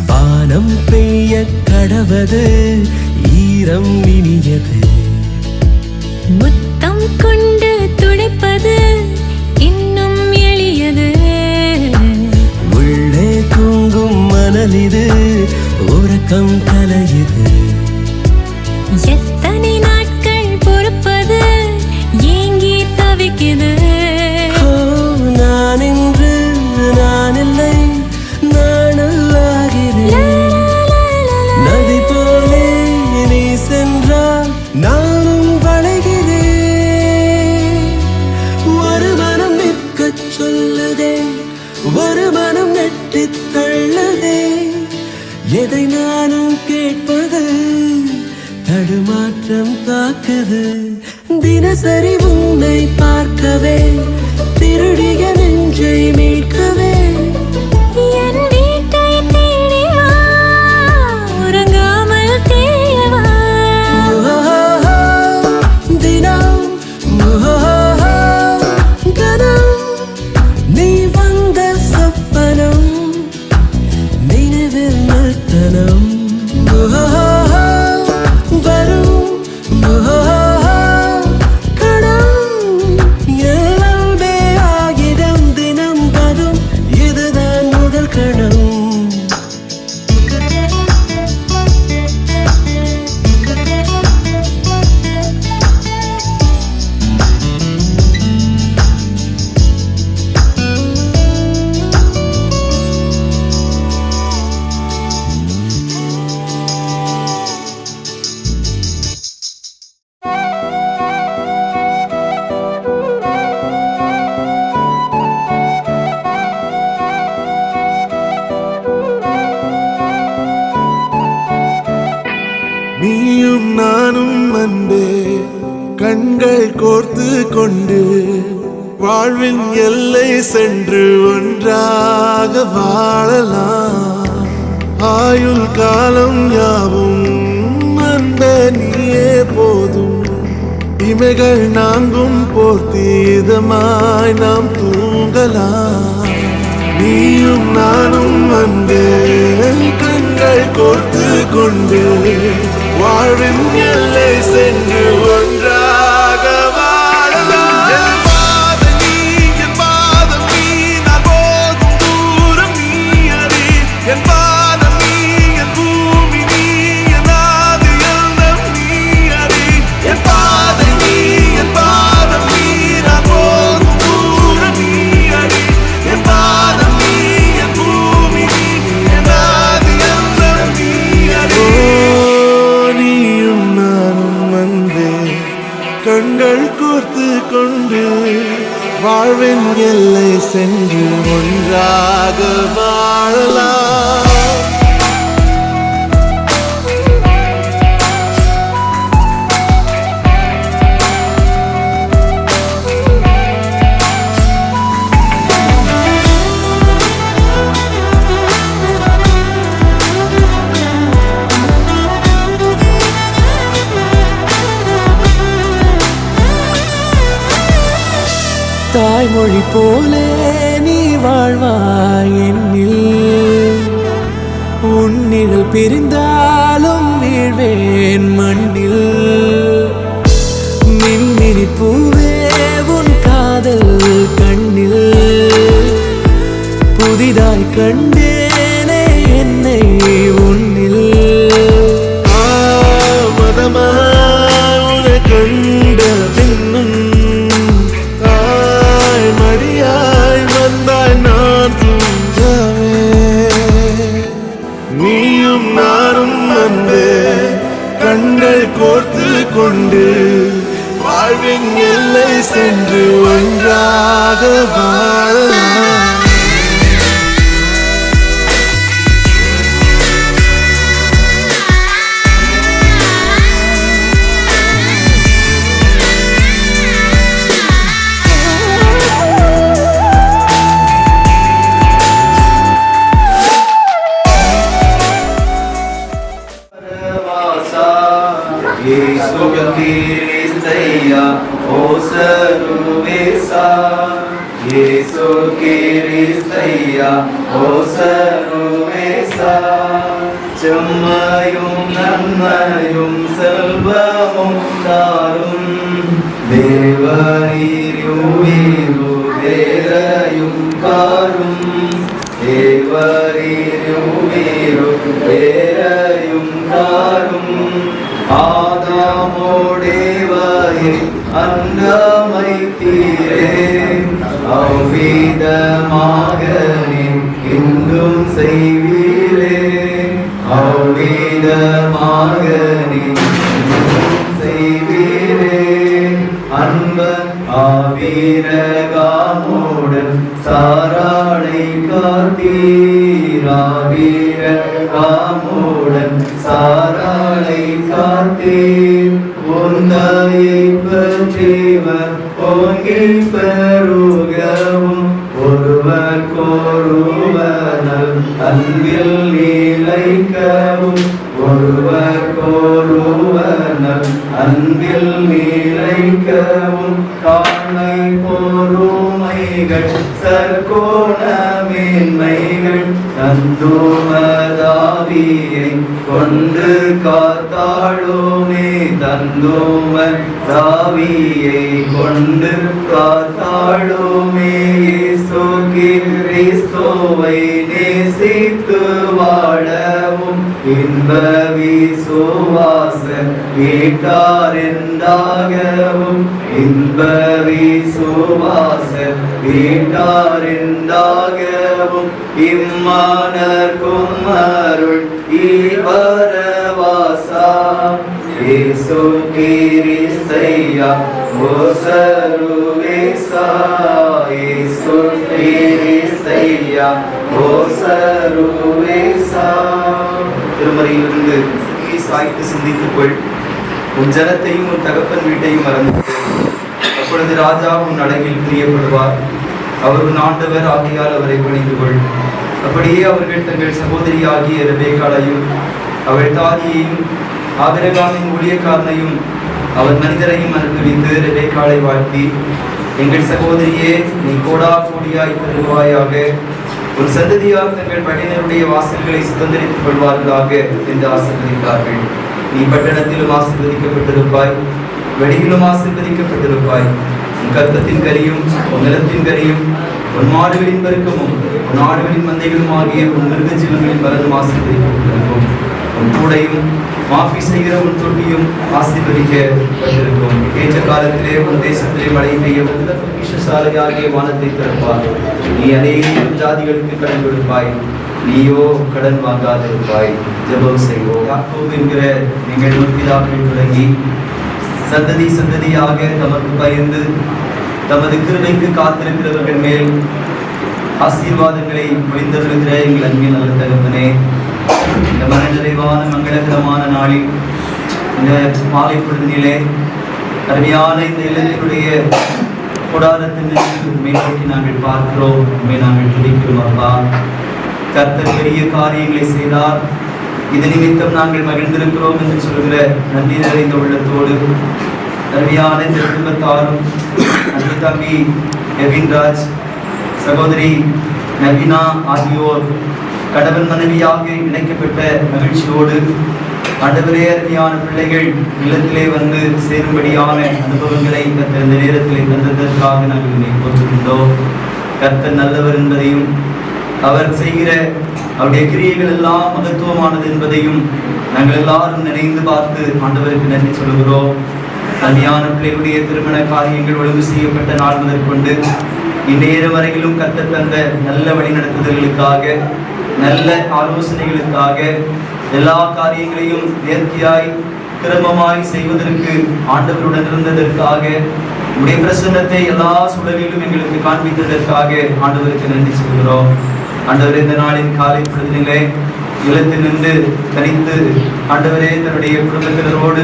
வானம் பெய்ய கடவது ஈரம் இனியது முத்தம் கொண்டு துடைப்பது இன்னும் எளியது உள்ளே தூங்கும் மணலிது உறக்கம் கலையுது எத்தனை நாட்கள் பொறுப்பது ஏங்கி தவிக்குது நான் இன்று நான் இல்லை நானல்லாகிறேன் நதி போலே நீ சென்றால் நானும் வளைகிறேன் ஒரு மனம் நிற்கச் எதை நானும் கேட்பது தடுமாற்றம் தாக்குது. தினசரி உன்னை பார்க்கவே திருடிய நெஞ்சை மீட்கவே என் வீட்டை தேடி வா, உறங்காமல் தேயவா. தினம் கனம் நீ வந்த சொப்பனம் நினைவில் நர்த்தனம் வரும் நீயும் நானும் அன்பே கண்கள் கோர்த்து கொண்டு வாழ்வின் எல்லை சென்று ஒன்றாக வாழலாம். ஆயுள் காலம் யாவும் அன்பே நீயே போதும். இமைகள் நாங்கும் போர்த்தி இதமாய் நாம் தூங்கலாம். நீயும் நானும் அன்பே கண்கள் கோர்த்து கொண்டு வாழ்வின் எல்லை சென்று ஒன்றாக வாழலாம். என் பாதம் நீ, என் பாதம் நீ, நான் போகும் தூரம் நீ அறி. என் பாதம் நீ, என் பூமி நீ, என் ஆதி எல்லாம் நீ அறி. என் பாதம் நீ, என் பாதம் நீ, நான் போகும் தூரம் நீ அறி. என் பாதம் நீ, என் பூமி நீ, என் ஆதி எல்லாம் நீ அறி. நீயும் நானும் வந்தே கண்கள் கோர்த்து கொண்டு வாழ்வின் எல்லை சென்று ஒன்றாக வாழலாம். தாய்மொழி போலே நீ வாழ்வாய் என்னில். உன்னில் பிரிந்தாலும் வீழ்வேன் மண்ணில். மின்மினி பூவே உன் காதல் கண்ணில் புதிதாய் கண்டேனே என்னை உன்னில். மதமாய் உன்னை கண்ட பின்னும் மடியாய் வந்தாய் நான் தூங்கவே. நீயும் நானும் அன்பே கண்கள் கோர்த்து கொண்டு வாழ்வின் எல்லை சென்று ஒன்றாக வாழலாம். Yesu Kiristaya, O Saruvesa. Yesu Kiristaya, O Saruvesa. செம்மையும் நன்மையும் செல்வமும் தாரும் தேவரீருவீரு தேரையும் காரும். தேவரீருவீரு தேரையும் காரும். ஆதாமோடேவாயே அண்டமைத்தீரே அவ்விதமாக இன்றும் செய்வீரே. அவ்விதமாக இன்றும் செய்வீரே. அன்பன் ஆவீரகாமுடன் சாராளை காத்தீராவீரகா ஆபிரகாமுடன் சாராளை காத்தீர் உந்தாயை பற்றிவர் ஓங்கி பெருகவும் ஒருவர் கோருவனல் அன்பில் நீலைக்கவும் ஒருவர் கோருவனல் அன்பில் நீலைக்கவும் காணை பொறுமைகள் சற்கோண மேன்மைகள் தந்தோமதாவியை கொண்டு காத்தாளோமே தந்தோமதாவியை கொண்டு காத்தாளோமே இயேசு கிறிஸ்துவை நேசித்து வாழவும் இன்ப விசுவாச வீட்டாரெண்டாகவும் இன்ப விசுவாச வீட்டாரெண்டாகவும் இம்மானர்க்கும் அருள் ஈவரவாசா இயேசு கிறிஸ்தையா ஓசருவேசா இயேசு கிறிஸ்தையா ஓசருவேசா. திருமறையிலிருந்து சாய்த்து சிந்தித்துக்கொள். உன் ஜனத்தையும் உன் தகப்பன் வீட்டையும் மறந்து அப்பொழுது ராஜா உன் அழகில் பிரியப்படுவார். அவர் உன் ஆண்டவர் ஆகியால் அவரை பணிந்து கொள். அப்படியே அவர்கள் தங்கள் சகோதரி ஆகிய ரெபேக்காளையும் அவள் தாதியையும் ஆபிரகாமின் ஊழியக்காரனையும் அவர் மனிதரையும் அனுபவித்து ரெபேக்காளை வாழ்த்தி, எங்கள் சகோதரியே, நீ கோடா கோடியாய் பெருகுவாயாக, உன் சந்ததியார் தங்கள் பட்டினருடைய வாசல்களை சுதந்திரித்துக் கொள்வார்களாக என்று ஆசீர்வதித்தார்கள். நீ பட்டணத்திலும் ஆசீர்வதிக்கப்பட்டிருப்பாய், வெளியிலும் ஆசீர்வதிக்கப்பட்டிருப்பாய். உன் கர்த்தத்தின் கரியும் உன் நிலத்தின் கரியும் உன் மாடுகளின் பெருக்கமும் உன் ஆடுகளின் மந்தைகளும் ஆகிய உன் மிருக ஜீவன்களின் பலனும் ஆசீர்வதிக்கப்பட்டிருக்கும். உன் கூடையும் மாஃபி செய்கிற உன் தொட்டியும் ஆசீர்வதிக்கப்பட்டிருக்கும். ஏற்ற காலத்திலே உன் தேசத்திலே மழை பெய்ய பொக்கிஷசாலையாகிய வானத்தை திறப்பாய். நீ அநேகம் ஜாதிகளுக்கு கடன் கொடுப்பாய், நீயோ கடன் வாங்காதிருப்பாய். ஜெபம் செய்வோம். யாக்கோபு என்கிற நீங்கள் முற்பிதாக்கள் தொடங்கி சந்ததி சந்ததியாக தமக்கு பயந்து தமது கிருபைக்கு காத்திருக்கிறவர்கள் மேல் ஆசீர்வாதங்களை பொழிந்தருளுகிற எங்கள் அன்பின் நல்ல தகப்பனே, இந்த மன நிறைவான மங்களகரமான நாளில் இந்த மாலை பொழுதினிலே அருமையான இந்த இல்லத்தினுடைய கூடாரத்தின் மேலோக்கி நாங்கள் பார்க்கிறோம். உண்மை நாங்கள் துடிக்கிறோம். அப்பா, கர்த்தர் பெரிய காரியங்களை செய்தார், இது நிமித்தம் நாங்கள் மகிழ்ந்திருக்கிறோம் என்று சொல்கிற நன்றி நிறைந்த உள்ளத்தோடு அருமையான இந்த குடும்பத்தாரும் அன்பு தம்பி எவின்ராஜ், சகோதரி நவீனா ஆகியோர் கடவுள் மனைவியாக இணைக்கப்பட்ட மகிழ்ச்சியோடு ஆண்டவரே, அருமையான பிள்ளைகள் இல்லத்திலே வந்து சேரும்படியான அனுபவங்களை கர்த்தர் இந்த நேரத்திலே தந்ததற்காக நாங்கள் உண்மை போற்றுகின்றோம். கர்த்தர் நல்லவர் என்பதையும் அவர் செய்கிற அவருடைய கிரியைகள் எல்லாம் மகத்துவமானது என்பதையும் நாங்கள் எல்லாரும் நினைந்து பார்த்து ஆண்டவருக்கு நன்றி சொல்கிறோம். அருமையான பிள்ளைகளுடைய திருமண காரியங்கள் ஒழுங்கு செய்யப்பட்ட நாள் முதற்கொண்டு இந்நேரம் வரையிலும் கர்த்தர் தந்த நல்ல வழிநடத்துதல்களுக்காக, நல்ல ஆலோசனைகளுக்காக, எல்லா காரியங்களையும் நேர்த்தியாய் கிரமமாய் செய்வதற்கு ஆண்டவருடன் இருந்ததற்காக, உடைய பிரசன்னத்தை எல்லா சூழலிலும் எங்களுக்கு காண்பித்ததற்காக ஆண்டவருக்கு நன்றி சொல்கிறோம். ஆண்டவர், இந்த நாளின் காலை பொழுதிலே இல்லத்தில் நின்று தனித்து ஆண்டவரே தன்னுடைய குடும்பத்தினரோடு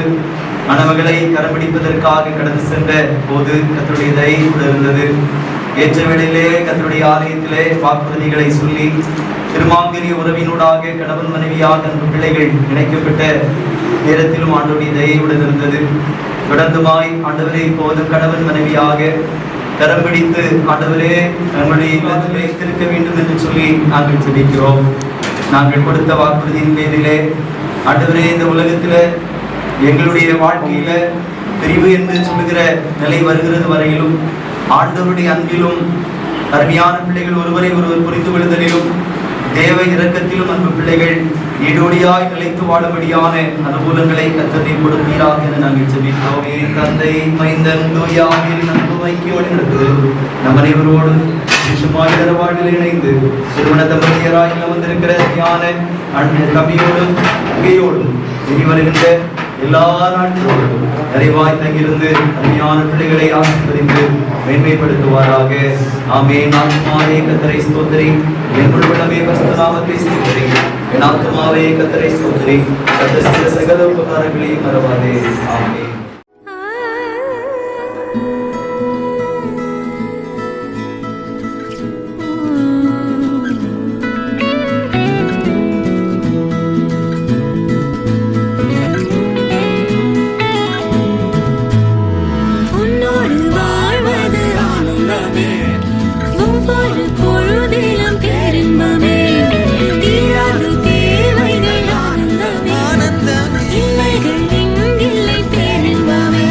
மணமகளை கரம்பிடிப்பதற்காக கடந்து சென்ற போது கர்த்தருடைய தயை கூட இருந்தது. ஏற்ற வேளையிலே கர்த்தருடைய ஆலயத்திலே வாக்குறுதிகளை சொல்லி திருமாங்கரிய உறவினூடாக கணவன் மனைவியாக அந்த பிள்ளைகள் இணைக்கப்பட்ட நேரத்திலும் ஆண்டவருடைய தயையுடன் இருந்தது. தொடர்ந்துமாய் ஆண்டவரே இப்போது கணவன் மனைவியாக கரம் பிடித்து ஆண்டவரே நம்முடைய இல்லத்திலே இருக்க வேண்டும் என்று சொல்லி நாங்கள் ஜெபிக்கிறோம். நாங்கள் கொடுத்த வாக்குறுதியின் பேரிலே ஆண்டவரே இந்த உலகத்திலே எங்களுடைய வாழ்க்கையில பிரிவு என்று சொல்லுகிற நிலை வருகிறது வரையிலும் ஆண்டவருடைய அன்பிலும் அருமையான பிள்ளைகள் ஒருவரை ஒருவர் புரிந்து கொள்ளுதலிலும் தேவ இரக்கத்திலும் அன்பு பிள்ளைகள் ஈடோடியாய் நிலைத்து வாழும்படியான அனுகூலங்களை கர்த்தரை கொடுப்பீராக என நாங்கள் ஜெபிக்கிறோம். தந்தை மைந்தன் தூய ஆவியின் அன்பு ஐக்கியோடு நடக்குது நம் அனைவரோடு விசேஷமாய் வாழ்வில் இணைந்து திருமண தம்பதியராய் வந்திருக்கிற ஞான அன்பு கவியோடு இங்கேயோடும் இனி வருகின்ற எல்லா நாட்களோடும் நிறைவாய் தங்கியிருந்து அருமையான பிள்ளைகளை ஆசீர்வதித்து மேன்மைப்படுத்துவாராக. ஆமென். ஆத்மாவே கர்த்தரை ஸ்தோத்திரி, என் உள்ளமே பரிசுத்த நாமத்தை ஸ்தோத்திரி. என் ஆத்துமாவே கர்த்தரை ஸ்தோத்திரி, கர்த்தர் செய்த சகல உபகாரங்களையும் மறவாதே. ஆமென். ஒவ்வொரு பொழுதிலும் பேரின்பமே, தீராத தேவைகள் ஆனந்தமே, இல்லைகள் எங்கில்லை பேரின்பமே.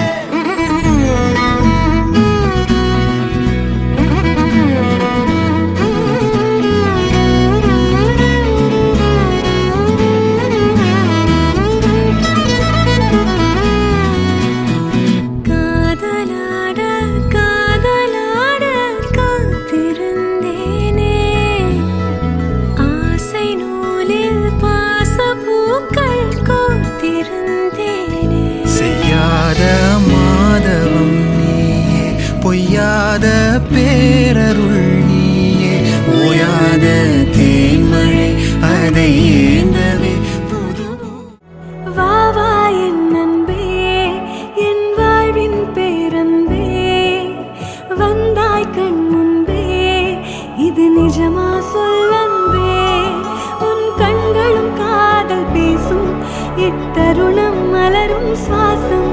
காதலாட காதலாட காத்திருந்தேனே, ஆசை நூலில் பாசப்பூக்கள் கோர்த்திருந்தேனே. செய்யாத மாதவம் நீயே, பொய்யாத பேரருள் நீயே, ஓயாத தேன்மழை அதை ஏந்தவே புது வா வா என் அன்பே, என் வாழ்வின் பேரன்பே, வந்தாய் கண் முன்பே, இது நிஜமா சொல் அன்பே. உன் கண்களும் காதல் பேசும், இத்தருணம் மலரும் சுவாசம்,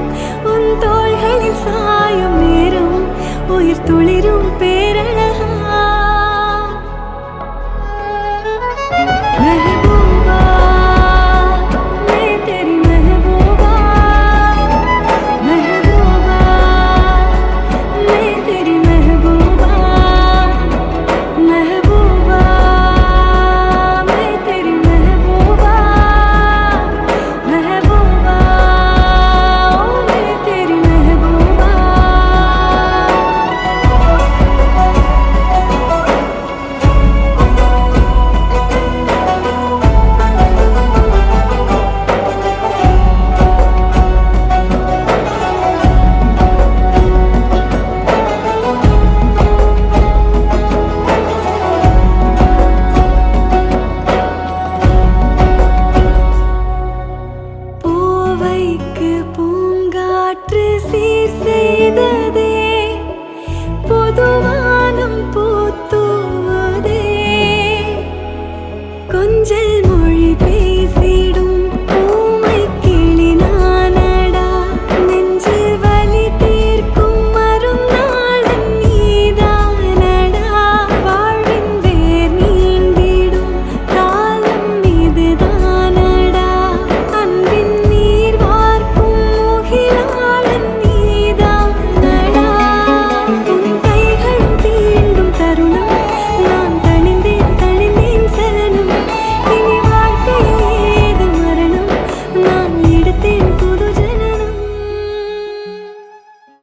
உன் தோள்களில் சாயும் நேரம், உயிர் துளிரும் பேரழகா. महबूबा मैं तेरी महबूबा, महबूबा मैं तेरी महबूबा, महबूबा मैं तेरी महबूबा, महबूबा ओ मैं तेरी महबूबा. பூவைக்கு பூங்காற்று சீர் செய்ததே, பொதுவானம் பூத்தூவதே, கொஞ்சல் மொழி